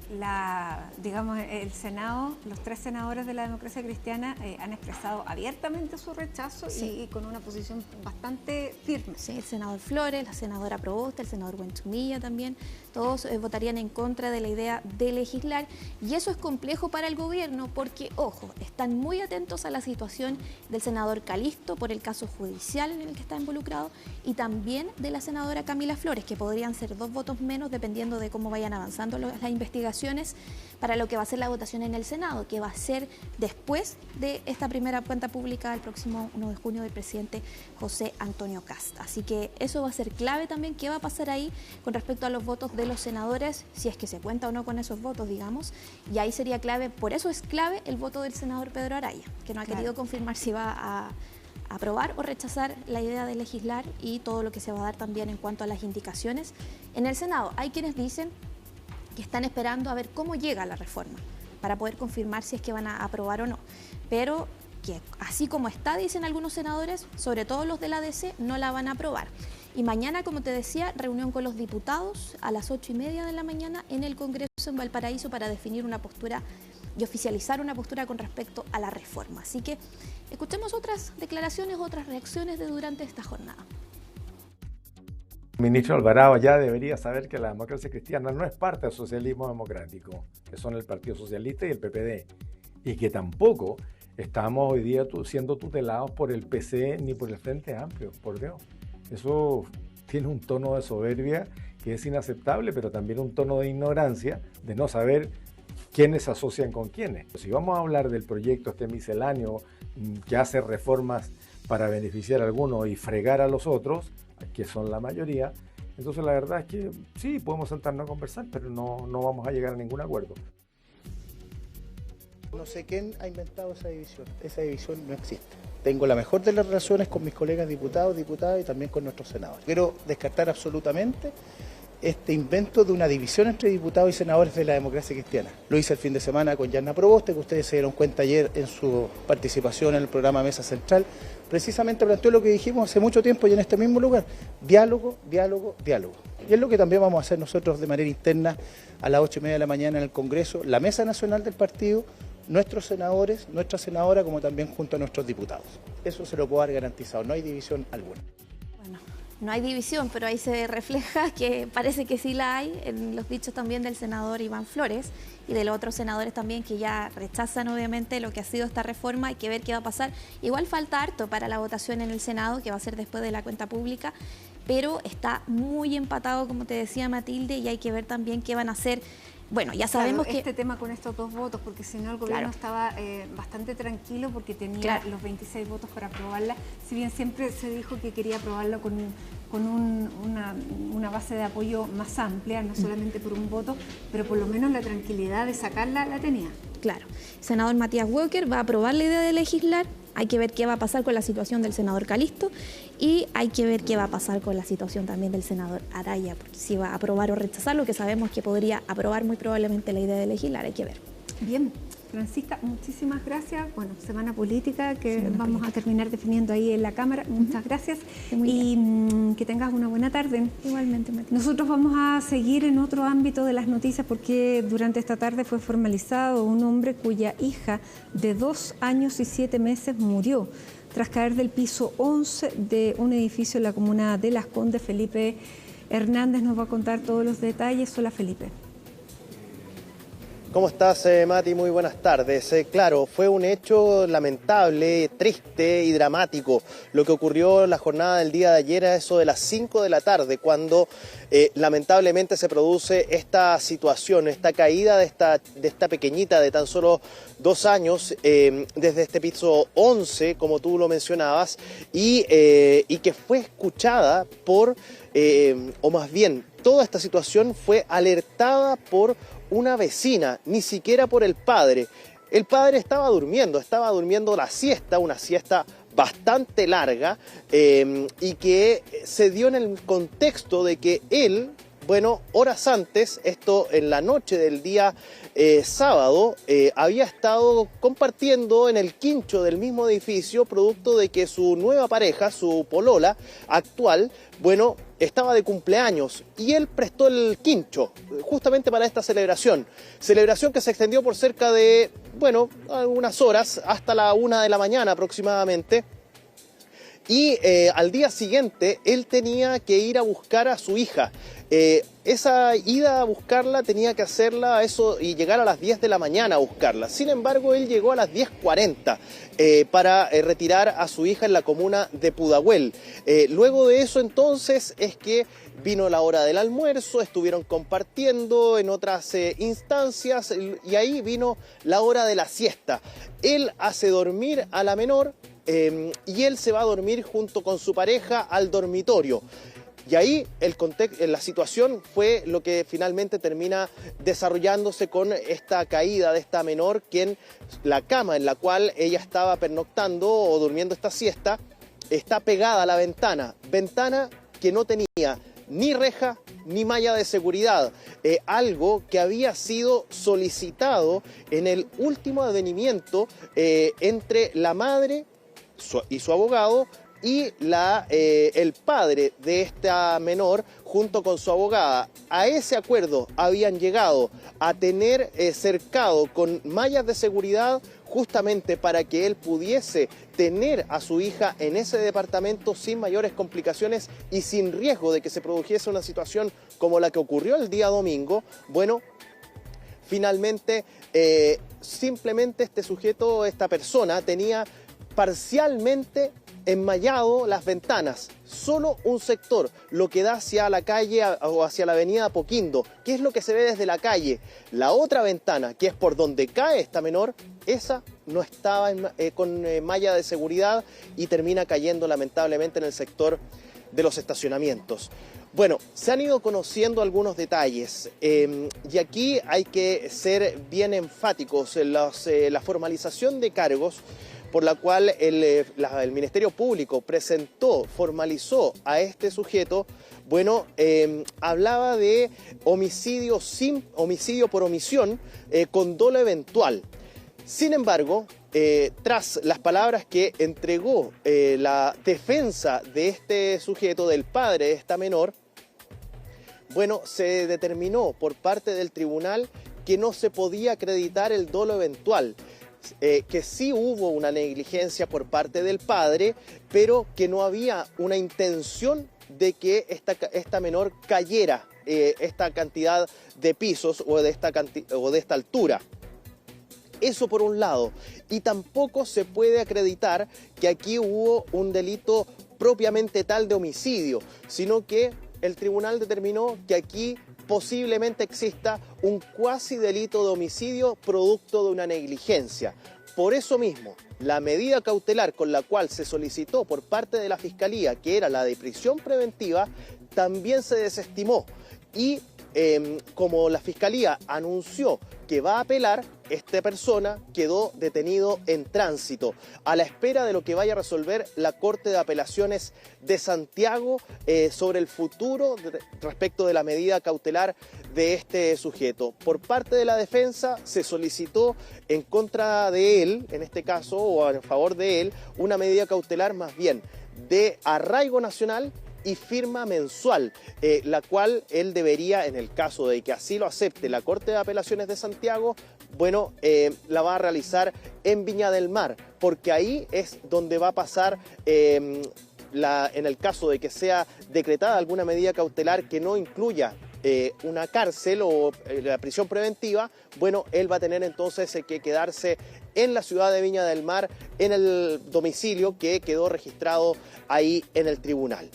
el Senado, los 3 senadores de la democracia cristiana han expresado abiertamente su rechazo y con una posición bastante firme. Sí, el senador Flores, la senadora Proboste, el senador Buenchumilla también, todos votarían en contra de la idea de legislar, y eso es complejo para el gobierno porque, ojo, están muy atentos a la situación del senador Calisto por el caso judicial en el que está involucrado y también de la senadora Camila Flores, que podrían ser 2 votos menos dependiendo de cómo vayan avanzando las investigaciones para lo que va a ser la votación en el Senado, que va a ser después de esta primera cuenta pública el próximo 1 de junio del presidente José Antonio Kast. Así que eso va a ser clave también, qué va a pasar ahí con respecto a los votos de los senadores, si es que se cuenta o no con esos votos, digamos, y ahí sería clave, por eso es clave el voto del senador Pedro Araya, que no ha querido confirmar si va a aprobar o rechazar la idea de legislar y todo lo que se va a dar también en cuanto a las indicaciones en el Senado. Hay quienes dicen que están esperando a ver cómo llega la reforma para poder confirmar si es que van a aprobar o no, pero que así como está, dicen algunos senadores, sobre todo los de la DC, no la van a aprobar. Y mañana, como te decía, reunión con los diputados a las 8:30 de la mañana en el Congreso en Valparaíso para definir una postura y oficializar una postura con respecto a la reforma. Así que escuchemos otras declaraciones, otras reacciones de durante esta jornada. El ministro Alvarado ya debería saber que la democracia cristiana no es parte del socialismo democrático, que son el Partido Socialista y el PPD, y que tampoco estamos hoy día siendo tutelados por el PC ni por el Frente Amplio, por Dios. Eso tiene un tono de soberbia que es inaceptable, pero también un tono de ignorancia, de no saber quiénes se asocian con quiénes. Si vamos a hablar del proyecto este misceláneo que hace reformas para beneficiar a algunos y fregar a los otros, que son la mayoría, entonces la verdad es que sí, podemos sentarnos a conversar, pero no vamos a llegar a ningún acuerdo. No sé quién ha inventado esa división no existe. Tengo la mejor de las relaciones con mis colegas diputados, diputadas y también con nuestros senadores. Quiero descartar absolutamente este invento de una división entre diputados y senadores de la democracia cristiana. Lo hice el fin de semana con Yanna Proboste, que ustedes se dieron cuenta ayer en su participación en el programa Mesa Central. Precisamente planteó lo que dijimos hace mucho tiempo y en este mismo lugar: diálogo, diálogo, diálogo. Y es lo que también vamos a hacer nosotros de manera interna a las 8:30 de la mañana en el Congreso, la Mesa Nacional del Partido, nuestros senadores, nuestra senadora, como también junto a nuestros diputados. Eso se lo puedo dar garantizado, no hay división alguna. No hay división, pero ahí se refleja que parece que sí la hay en los dichos también del senador Iván Flores y de los otros senadores también que ya rechazan obviamente lo que ha sido esta reforma. Hay que ver qué va a pasar. Igual falta harto para la votación en el Senado, que va a ser después de la cuenta pública, pero está muy empatado, como te decía Matilde, y hay que ver también qué van a hacer. Bueno, ya sabemos que este tema con estos 2 votos, porque si no el gobierno estaba bastante tranquilo porque tenía los 26 votos para aprobarla, si bien siempre se dijo que quería aprobarlo con una base de apoyo más amplia, no solamente por un voto, pero por lo menos la tranquilidad de sacarla la tenía. Claro, el senador Matías Walker va a aprobar la idea de legislar. Hay que ver qué va a pasar con la situación del senador Calisto y hay que ver qué va a pasar con la situación también del senador Araya, porque si va a aprobar o rechazar, lo que sabemos que podría aprobar muy probablemente la idea de legislar, hay que ver. Bien, Francisca, muchísimas gracias. Bueno, semana política que vamos a terminar definiendo ahí en la Cámara. Muchas gracias y que tengas una buena tarde. Igualmente, Matilde. Nosotros vamos a seguir en otro ámbito de las noticias porque durante esta tarde fue formalizado un hombre cuya hija de 2 años y 7 meses murió tras caer del piso 11 de un edificio en la comuna de Las Condes. Felipe Hernández nos va a contar todos los detalles. Hola, Felipe. ¿Cómo estás, Mati? Muy buenas tardes. Claro, fue un hecho lamentable, triste y dramático lo que ocurrió en la jornada del día de ayer a eso de las 5 de la tarde, cuando lamentablemente se produce esta situación, esta caída de esta pequeñita de tan solo 2 años desde este piso 11, como tú lo mencionabas, y que fue escuchada por, o más bien, toda esta situación fue alertada por una vecina, ni siquiera por el padre. El padre estaba durmiendo la siesta, una siesta bastante larga y que se dio en el contexto de que él bueno, horas antes, esto en la noche del día sábado, había estado compartiendo en el quincho del mismo edificio, producto de que su nueva pareja, su polola actual, bueno, estaba de cumpleaños y él prestó el quincho justamente para esta celebración. Celebración que se extendió por cerca de, bueno, algunas horas, hasta la 1 de la mañana aproximadamente. Y al día siguiente él tenía que ir a buscar a su hija. Esa ida a buscarla tenía que hacerla y llegar a las 10 de la mañana a buscarla. Sin embargo, él llegó a las 10:40 para retirar a su hija en la comuna de Pudahuel. Luego de eso entonces es que vino la hora del almuerzo, estuvieron compartiendo en otras instancias y ahí vino la hora de la siesta. Él hace dormir a la menor y él se va a dormir junto con su pareja al dormitorio. Y ahí la situación fue lo que finalmente termina desarrollándose con esta caída de esta menor, quien la cama en la cual ella estaba pernoctando o durmiendo esta siesta está pegada a la ventana que no tenía ni reja ni malla de seguridad, algo que había sido solicitado en el último advenimiento entre la madre y su abogado y el padre de esta menor junto con su abogada. A ese acuerdo habían llegado a tener cercado con mallas de seguridad justamente para que él pudiese tener a su hija en ese departamento sin mayores complicaciones y sin riesgo de que se produjese una situación como la que ocurrió el día domingo. Bueno, finalmente simplemente este sujeto, esta persona, tenía parcialmente enmallado las ventanas, solo un sector, lo que da hacia la calle o hacia la avenida Apoquindo, que es lo que se ve desde la calle. La otra ventana, que es por donde cae esta menor, esa no estaba con malla de seguridad y termina cayendo lamentablemente en el sector de los estacionamientos. Bueno, se han ido conociendo algunos detalles y aquí hay que ser bien enfáticos. La formalización de cargos por la cual el Ministerio Público formalizó a este sujeto, bueno, hablaba de homicidio por omisión con dolo eventual. Sin embargo, tras las palabras que entregó la defensa de este sujeto, del padre de esta menor, bueno, se determinó por parte del tribunal que no se podía acreditar el dolo eventual. Que sí hubo una negligencia por parte del padre, pero que no había una intención de que esta menor cayera esta cantidad de pisos o de esta altura. Eso por un lado. Y tampoco se puede acreditar que aquí hubo un delito propiamente tal de homicidio, sino que el tribunal determinó que aquí posiblemente exista un cuasi delito de homicidio producto de una negligencia. Por eso mismo, la medida cautelar con la cual se solicitó por parte de la Fiscalía, que era la de prisión preventiva, también se desestimó. Y como la Fiscalía anunció que va a apelar, esta persona quedó detenido en tránsito a la espera de lo que vaya a resolver la Corte de Apelaciones de Santiago sobre el futuro respecto de la medida cautelar de este sujeto. Por parte de la defensa se solicitó en contra de él, en este caso, o en favor de él, una medida cautelar más bien de arraigo nacional y firma mensual, la cual él debería, en el caso de que así lo acepte la Corte de Apelaciones de Santiago, bueno, la va a realizar en Viña del Mar, porque ahí es donde va a pasar, en el caso de que sea decretada alguna medida cautelar que no incluya una cárcel o la prisión preventiva, bueno, él va a tener entonces que quedarse en la ciudad de Viña del Mar, en el domicilio que quedó registrado ahí en el tribunal.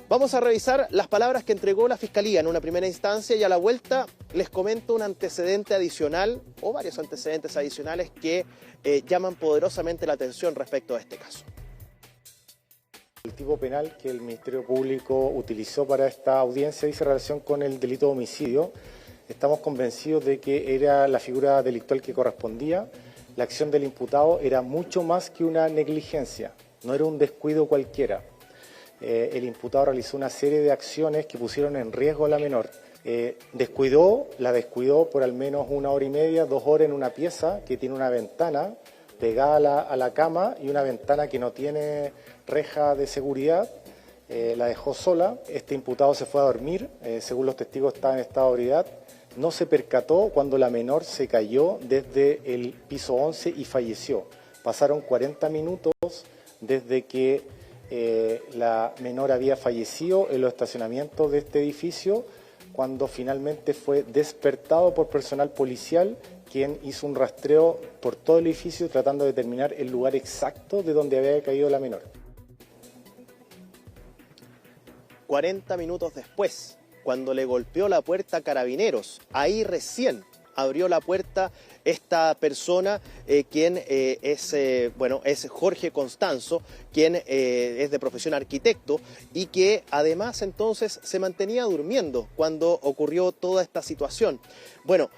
Vamos a revisar las palabras que entregó la Fiscalía en una primera instancia y a la vuelta les comento un antecedente adicional o varios antecedentes adicionales que llaman poderosamente la atención respecto a este caso. El tipo penal que el Ministerio Público utilizó para esta audiencia dice relación con el delito de homicidio. Estamos convencidos de que era la figura delictual que correspondía. La acción del imputado era mucho más que una negligencia, no era un descuido cualquiera. El imputado realizó una serie de acciones que pusieron en riesgo a la menor, la descuidó por al menos 1 hora y media, 2 horas en una pieza que tiene una ventana pegada a la cama y una ventana que no tiene reja de seguridad. La dejó sola. Este imputado se fue a dormir, según los testigos estaba en estado de ebriedad. No se percató cuando la menor se cayó desde el piso 11 y falleció. Pasaron 40 minutos desde que la menor había fallecido en los estacionamientos de este edificio, cuando finalmente fue despertado por personal policial, quien hizo un rastreo por todo el edificio tratando de determinar el lugar exacto de donde había caído la menor. 40 minutos después, cuando le golpeó la puerta a Carabineros, ahí recién abrió la puerta esta persona, quien es Jorge Constanzo, quien es de profesión arquitecto y que además entonces se mantenía durmiendo cuando ocurrió toda esta situación. Bueno,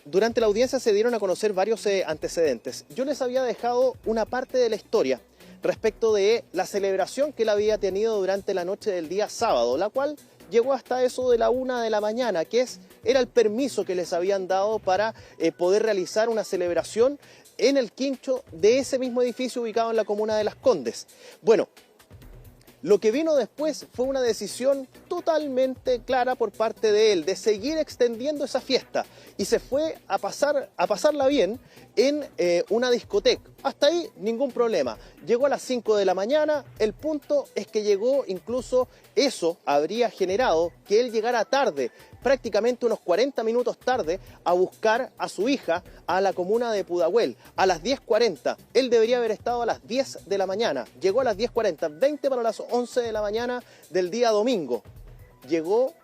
durante la audiencia se dieron a conocer varios antecedentes. Yo les había dejado una parte de la historia respecto de la celebración que él había tenido durante la noche del día sábado, la cual llegó hasta eso de la 1 de la mañana, que era el permiso que les habían dado para poder realizar una celebración en el quincho de ese mismo edificio ubicado en la comuna de Las Condes. Bueno, lo que vino después fue una decisión totalmente clara por parte de él, de seguir extendiendo esa fiesta, y se fue a pasarla bien en una discoteca. Hasta ahí ningún problema. Llegó a las 5 de la mañana, el punto es que llegó, incluso eso habría generado que él llegara tarde, prácticamente unos 40 minutos tarde, a buscar a su hija a la comuna de Pudahuel, a las 10:40. Él debería haber estado a las 10 de la mañana. Llegó a las 10:40, 20 para las 11 de la mañana del día domingo. Llegó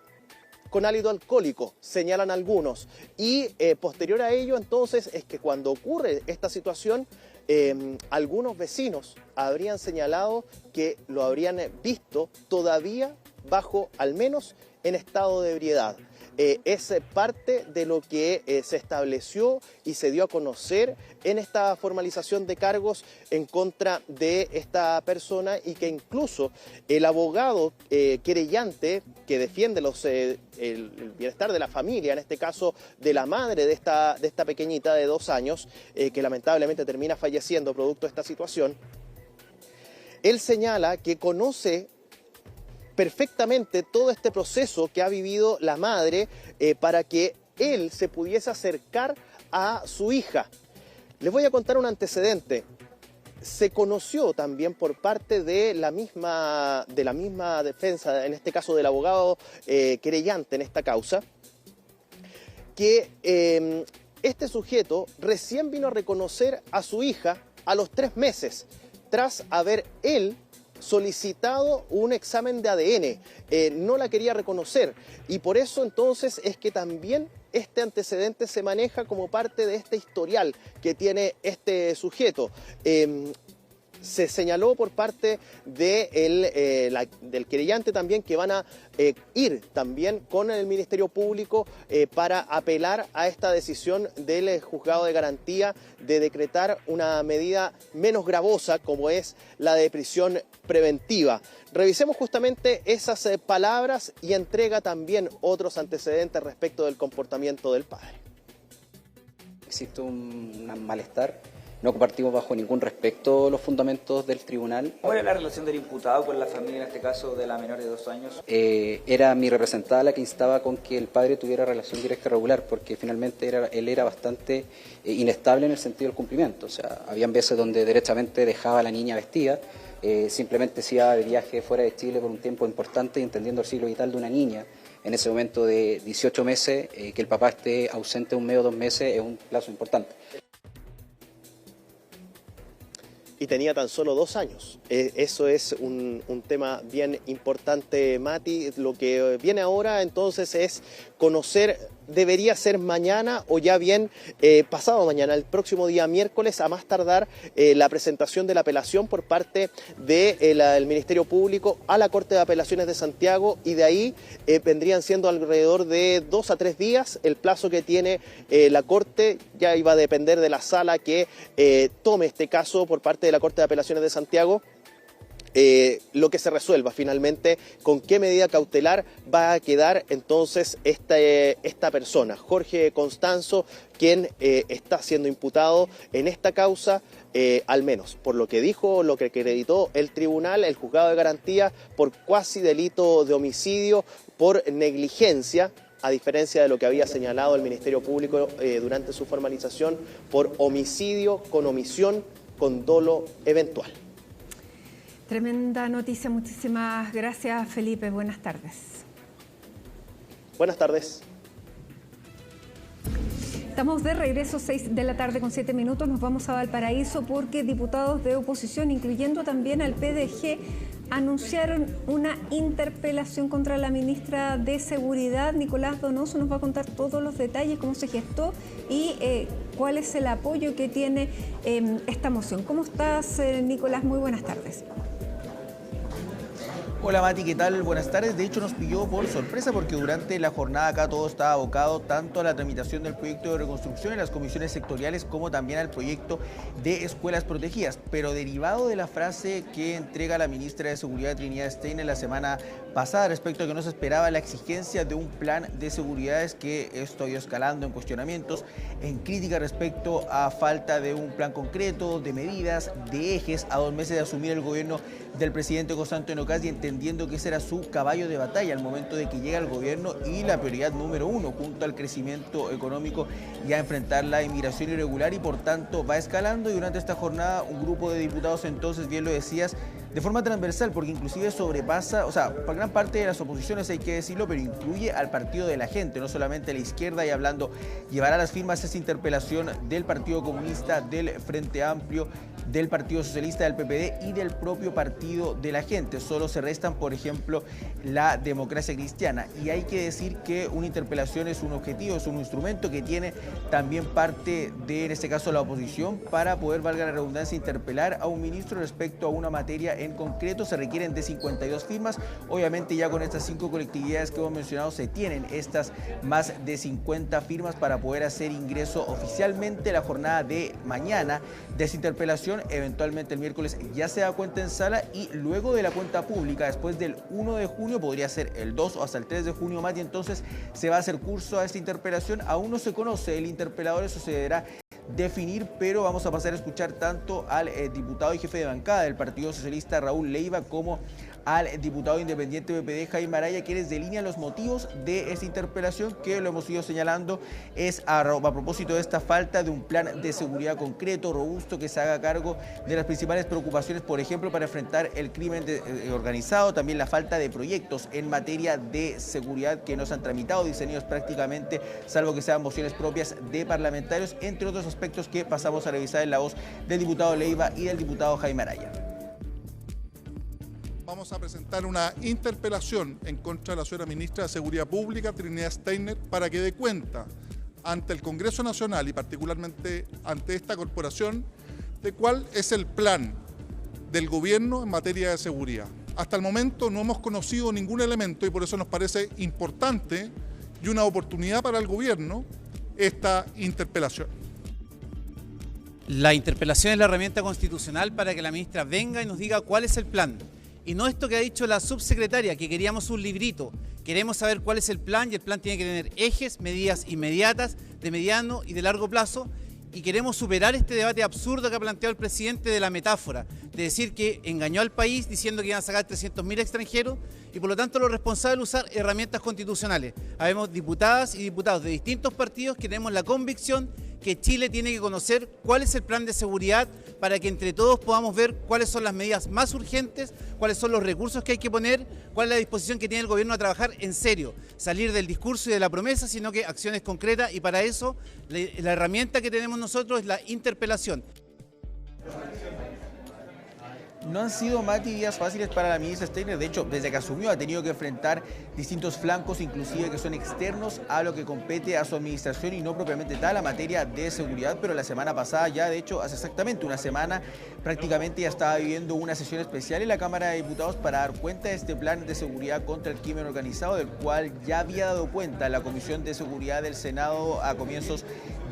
con hálito alcohólico, señalan algunos. Y posterior a ello, entonces, es que cuando ocurre esta situación, algunos vecinos habrían señalado que lo habrían visto todavía bajo, al menos, en estado de ebriedad. Es parte de lo que se estableció y se dio a conocer en esta formalización de cargos en contra de esta persona, y que incluso el abogado querellante que defiende el bienestar de la familia, en este caso de la madre de esta pequeñita de 2 años, que lamentablemente termina falleciendo producto de esta situación, él señala que conoce perfectamente todo este proceso que ha vivido la madre para que él se pudiese acercar a su hija. Les voy a contar un antecedente. Se conoció también por parte de la misma defensa, en este caso del abogado querellante en esta causa, que este sujeto recién vino a reconocer a su hija a los 3 meses, tras haber él solicitado un examen de ADN, no la quería reconocer, y por eso entonces es que también este antecedente se maneja como parte de este historial que tiene este sujeto. Se señaló por parte del querellante también que van a ir también con el Ministerio Público para apelar a esta decisión del juzgado de garantía de decretar una medida menos gravosa, como es la de prisión preventiva. Revisemos justamente esas palabras y entrega también otros antecedentes respecto del comportamiento del padre. Existe un malestar. No compartimos bajo ningún respecto los fundamentos del tribunal. ¿Cuál es la relación del imputado con la familia, en este caso de la menor de 2 años? Era mi representada la que instaba con que el padre tuviera relación directa regular, porque finalmente él era bastante inestable en el sentido del cumplimiento. O sea, habían veces donde derechamente dejaba a la niña vestida, simplemente se iba de viaje fuera de Chile por un tiempo importante, y entendiendo el ciclo vital de una niña, en ese momento de 18 meses, que el papá esté ausente 1 mes o 2 meses es un plazo importante. Y tenía tan solo 2 años. Eso es un tema bien importante, Mati. Lo que viene ahora entonces es conocer, debería ser mañana o ya bien pasado mañana, el próximo día miércoles, a más tardar, la presentación de la apelación por parte del Ministerio Público a la Corte de Apelaciones de Santiago, y de ahí vendrían siendo alrededor de 2 a 3 días el plazo que tiene la Corte. Ya iba a depender de la sala que tome este caso por parte de la Corte de Apelaciones de Santiago, lo que se resuelva finalmente, con qué medida cautelar va a quedar entonces esta persona, Jorge Constanzo, quien está siendo imputado en esta causa, al menos por lo que dijo, lo que acreditó el tribunal, el juzgado de garantía, por cuasi delito de homicidio, por negligencia, a diferencia de lo que había señalado el Ministerio Público durante su formalización, por homicidio con omisión con dolo eventual. Tremenda noticia, muchísimas gracias, Felipe. Buenas tardes. Buenas tardes. Estamos de regreso, 6 de la tarde con 7 minutos. Nos vamos a Valparaíso porque diputados de oposición, incluyendo también al PDG, anunciaron una interpelación contra la ministra de Seguridad. Nicolás Donoso nos va a contar todos los detalles, cómo se gestó y cuál es el apoyo que tiene esta moción. ¿Cómo estás, Nicolás? Muy buenas tardes. Hola Mati, ¿qué tal? Buenas tardes. De hecho nos pilló por sorpresa porque durante la jornada acá todo estaba abocado tanto a la tramitación del proyecto de reconstrucción en las comisiones sectoriales como también al proyecto de escuelas protegidas. Pero derivado de la frase que entrega la ministra de Seguridad Trinidad Steiner la semana pasada respecto a que no se esperaba la exigencia de un plan de seguridad, es que esto ha ido escalando en cuestionamientos, en crítica respecto a falta de un plan concreto, de medidas, de ejes, a 2 meses de asumir el gobierno del presidente José Antonio Kast, y entendiendo que ese era su caballo de batalla al momento de que llega al gobierno y la prioridad número 1 junto al crecimiento económico y a enfrentar la inmigración irregular, y por tanto va escalando. Y durante esta jornada un grupo de diputados, entonces bien lo decías, de forma transversal, porque inclusive sobrepasa, o sea, para gran parte de las oposiciones hay que decirlo, pero incluye al partido de la gente, no solamente la izquierda, y hablando, llevará a las firmas esa interpelación del Partido Comunista, del Frente Amplio, del Partido Socialista, del PPD y del propio Partido de la Gente. Solo se restan, por ejemplo, la Democracia Cristiana. Y hay que decir que una interpelación es un objetivo, es un instrumento que tiene también parte de, en este caso, la oposición, para poder, valga la redundancia, interpelar a un ministro respecto a una materia en concreto. Se requieren de 52 firmas. Obviamente ya con estas 5 colectividades que hemos mencionado se tienen estas más de 50 firmas para poder hacer ingreso oficialmente. La jornada de mañana de esa interpelación, eventualmente el miércoles ya se da cuenta en sala, y luego de la cuenta pública, después del 1 de junio, podría ser el 2 o hasta el 3 de junio más, y entonces se va a hacer curso a esta interpelación. Aún no se conoce el interpelador, eso se deberá definir, pero vamos a pasar a escuchar tanto al diputado y jefe de bancada del Partido Socialista, Raúl Leiva, como al diputado independiente PPD, Jaime Araya, quienes delinean los motivos de esta interpelación, que lo hemos ido señalando, es a propósito de esta falta de un plan de seguridad concreto, robusto, que se haga cargo de las principales preocupaciones, por ejemplo, para enfrentar el crimen organizado, también la falta de proyectos en materia de seguridad que no se han tramitado, diseñados prácticamente, salvo que sean mociones propias de parlamentarios, entre otros aspectos que pasamos a revisar en la voz del diputado Leiva y del diputado Jaime Araya. Vamos a presentar una interpelación en contra de la señora ministra de Seguridad Pública, Trinidad Steiner, para que dé cuenta ante el Congreso Nacional y particularmente ante esta corporación de cuál es el plan del gobierno en materia de seguridad. Hasta el momento no hemos conocido ningún elemento, y por eso nos parece importante y una oportunidad para el gobierno esta interpelación. La interpelación es la herramienta constitucional para que la ministra venga y nos diga cuál es el plan. Y no esto que ha dicho la subsecretaria, que queríamos un librito. Queremos saber cuál es el plan, y el plan tiene que tener ejes, medidas inmediatas, de mediano y de largo plazo. Y queremos superar este debate absurdo que ha planteado el presidente de la metáfora, de decir que engañó al país diciendo que iban a sacar 300.000 extranjeros, y por lo tanto lo responsable es usar herramientas constitucionales. Habemos diputadas y diputados de distintos partidos que tenemos la convicción que Chile tiene que conocer cuál es el plan de seguridad, para que entre todos podamos ver cuáles son las medidas más urgentes, cuáles son los recursos que hay que poner, cuál es la disposición que tiene el gobierno a trabajar en serio, salir del discurso y de la promesa, sino que acciones concretas, y para eso la herramienta que tenemos nosotros es la interpelación. No han sido, Mati, días fáciles para la ministra Steiner. De hecho, desde que asumió ha tenido que enfrentar distintos flancos, inclusive que son externos a lo que compete a su administración y no propiamente tal la materia de seguridad. Pero la semana pasada, ya de hecho hace exactamente una semana, prácticamente ya estaba viviendo una sesión especial en la Cámara de Diputados para dar cuenta de este plan de seguridad contra el crimen organizado, del cual ya había dado cuenta la Comisión de Seguridad del Senado a comienzos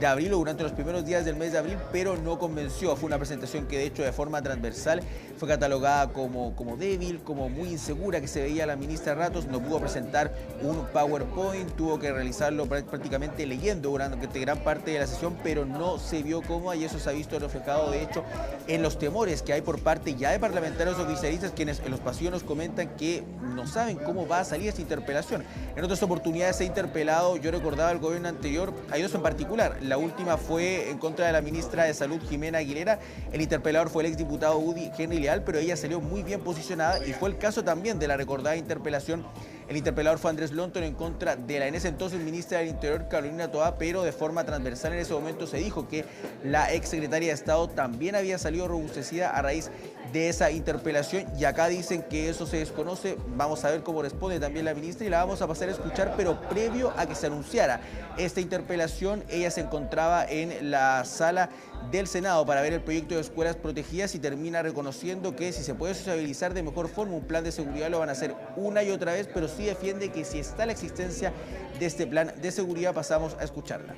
de abril o durante los primeros días del mes de abril, pero no convenció. Fue una presentación que de hecho de forma transversal fue catalogada como débil, como muy insegura, que se veía la ministra a ratos, no pudo presentar un PowerPoint, tuvo que realizarlo prácticamente leyendo durante gran parte de la sesión, pero no se vio cómoda y eso se ha visto reflejado de hecho en los temores que hay por parte ya de parlamentarios oficialistas, quienes en los pasillos nos comentan que no saben cómo va a salir esta interpelación. En otras oportunidades se ha interpelado, yo recordaba el gobierno anterior, hay dos en particular, la última fue en contra de la ministra de Salud, Jimena Aguilera, el interpelador fue el exdiputado Udi Henry Leal, pero ella salió muy bien posicionada y fue el caso también de la recordada interpelación. El interpelador fue Andrés Lonton en contra de la en ese entonces ministra del Interior, Carolina Toá, pero de forma transversal en ese momento se dijo que la exsecretaria de Estado también había salido robustecida a raíz de esa interpelación y acá dicen que eso se desconoce. Vamos a ver cómo responde también la ministra y la vamos a pasar a escuchar, pero previo a que se anunciara esta interpelación, ella se encontraba en la sala del Senado para ver el proyecto de escuelas protegidas y termina reconociendo que si se puede sociabilizar de mejor forma un plan de seguridad lo van a hacer una y otra vez, pero sí defiende que si está la existencia de este plan de seguridad. Pasamos a escucharla.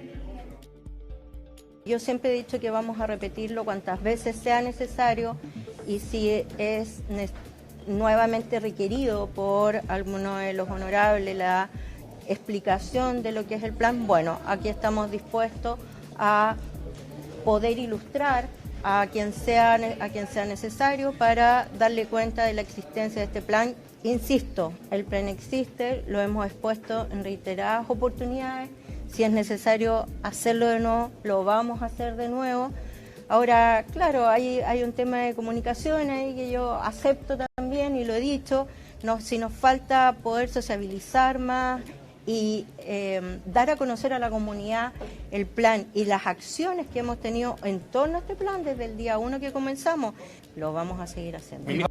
Yo siempre he dicho que vamos a repetirlo cuantas veces sea necesario y si es nuevamente requerido por alguno de los honorables la explicación de lo que es el plan, bueno, aquí estamos dispuestos a poder ilustrar a quien sea necesario para darle cuenta de la existencia de este plan. Insisto, el plan existe, lo hemos expuesto en reiteradas oportunidades. Si es necesario hacerlo de nuevo, lo vamos a hacer de nuevo. Ahora, claro, hay un tema de comunicación ahí que yo acepto también y lo he dicho. Si nos falta poder sociabilizar más y dar a conocer a la comunidad el plan y las acciones que hemos tenido en torno a este plan desde el día 1 que comenzamos, lo vamos a seguir haciendo.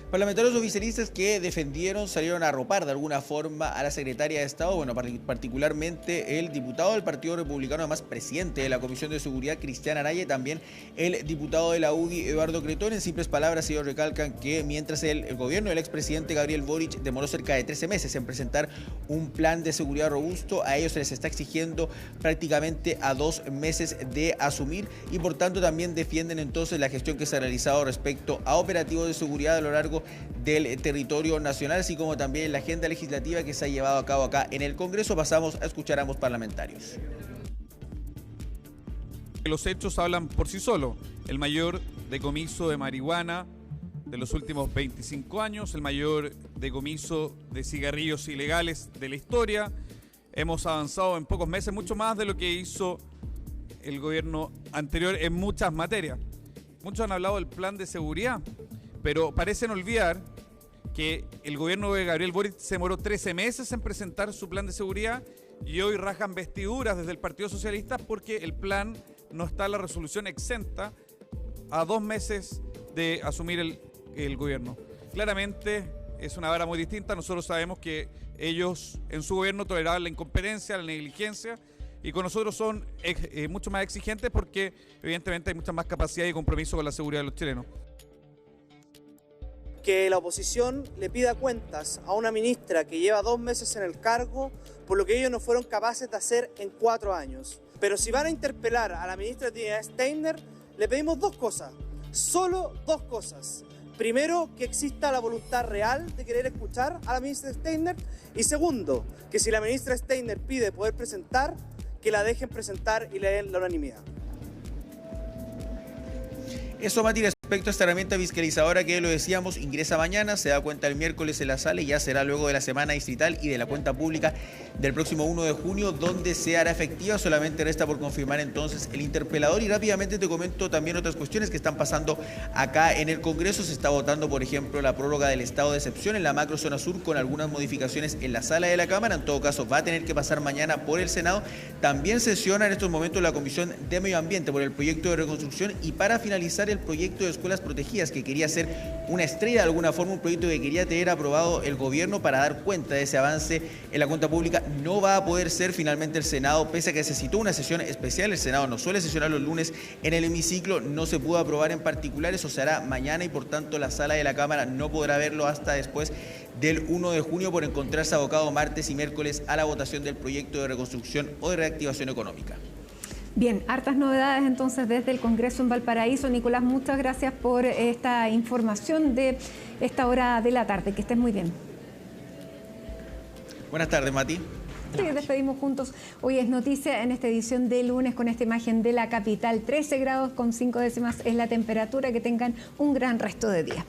Parlamentarios oficialistas que defendieron, salieron a arropar de alguna forma a la secretaria de Estado, bueno, particularmente el diputado del Partido Republicano, además presidente de la Comisión de Seguridad, Cristian Araya, y también el diputado de la UDI, Eduardo Cretón. En simples palabras, ellos recalcan que mientras el gobierno del expresidente Gabriel Boric demoró cerca de 13 meses en presentar un plan de seguridad robusto, a ellos se les está exigiendo prácticamente a 2 meses de asumir y por tanto también defienden entonces la gestión que se ha realizado respecto a operativos de seguridad a lo largo del territorio nacional, así como también la agenda legislativa que se ha llevado a cabo acá en el Congreso. Pasamos a escuchar a ambos parlamentarios. Los hechos hablan por sí solos. El mayor decomiso de marihuana de los últimos 25 años, el mayor decomiso de cigarrillos ilegales de la historia. Hemos avanzado en pocos meses mucho más de lo que hizo el gobierno anterior en muchas materias. Muchos han hablado del plan de seguridad, pero parecen olvidar que el gobierno de Gabriel Boric se demoró 13 meses en presentar su plan de seguridad y hoy rajan vestiduras desde el Partido Socialista porque el plan no está en la resolución exenta a 2 meses de asumir el gobierno. Claramente es una vara muy distinta. Nosotros sabemos que ellos en su gobierno toleraban la incompetencia, la negligencia, y con nosotros son mucho más exigentes porque evidentemente hay mucha más capacidad y compromiso con la seguridad de los chilenos. Que la oposición le pida cuentas a una ministra que lleva 2 meses en el cargo por lo que ellos no fueron capaces de hacer en 4 años. Pero si van a interpelar a la ministra Trinidad Steiner, le pedimos 2 cosas, solo 2 cosas. Primero, que exista la voluntad real de querer escuchar a la ministra Steiner y segundo, que si la ministra Steiner pide poder presentar, que la dejen presentar y le den la unanimidad. Eso, Mati, respecto a esta herramienta fiscalizadora que lo decíamos, ingresa mañana, se da cuenta el miércoles en la sala y ya será luego de la semana distrital y de la cuenta pública del próximo 1 de junio donde se hará efectiva. Solamente resta por confirmar entonces el interpelador y rápidamente te comento también otras cuestiones que están pasando acá en el Congreso. Se está votando, por ejemplo, la prórroga del estado de excepción en la macro zona sur con algunas modificaciones en la sala de la Cámara. En todo caso, va a tener que pasar mañana por el Senado. También sesiona en estos momentos la Comisión de Medio Ambiente por el proyecto de reconstrucción y para finalizar el proyecto de escuelas protegidas, que quería ser una estrella de alguna forma, un proyecto que quería tener aprobado el gobierno para dar cuenta de ese avance en la cuenta pública, no va a poder ser. Finalmente el Senado, pese a que se citó una sesión especial, el Senado no suele sesionar los lunes en el hemiciclo, no se pudo aprobar en particular. Eso se hará mañana y por tanto la sala de la Cámara no podrá verlo hasta después del 1 de junio por encontrarse abocado martes y miércoles a la votación del proyecto de reconstrucción o de reactivación económica. Bien, hartas novedades entonces desde el Congreso en Valparaíso. Nicolás, muchas gracias por esta información de esta hora de la tarde. Que estés muy bien. Buenas tardes, Mati. Sí, despedimos juntos. Hoy es noticia en esta edición de lunes con esta imagen de la capital. 13 grados con 5 décimas es la temperatura. Que tengan un gran resto de día.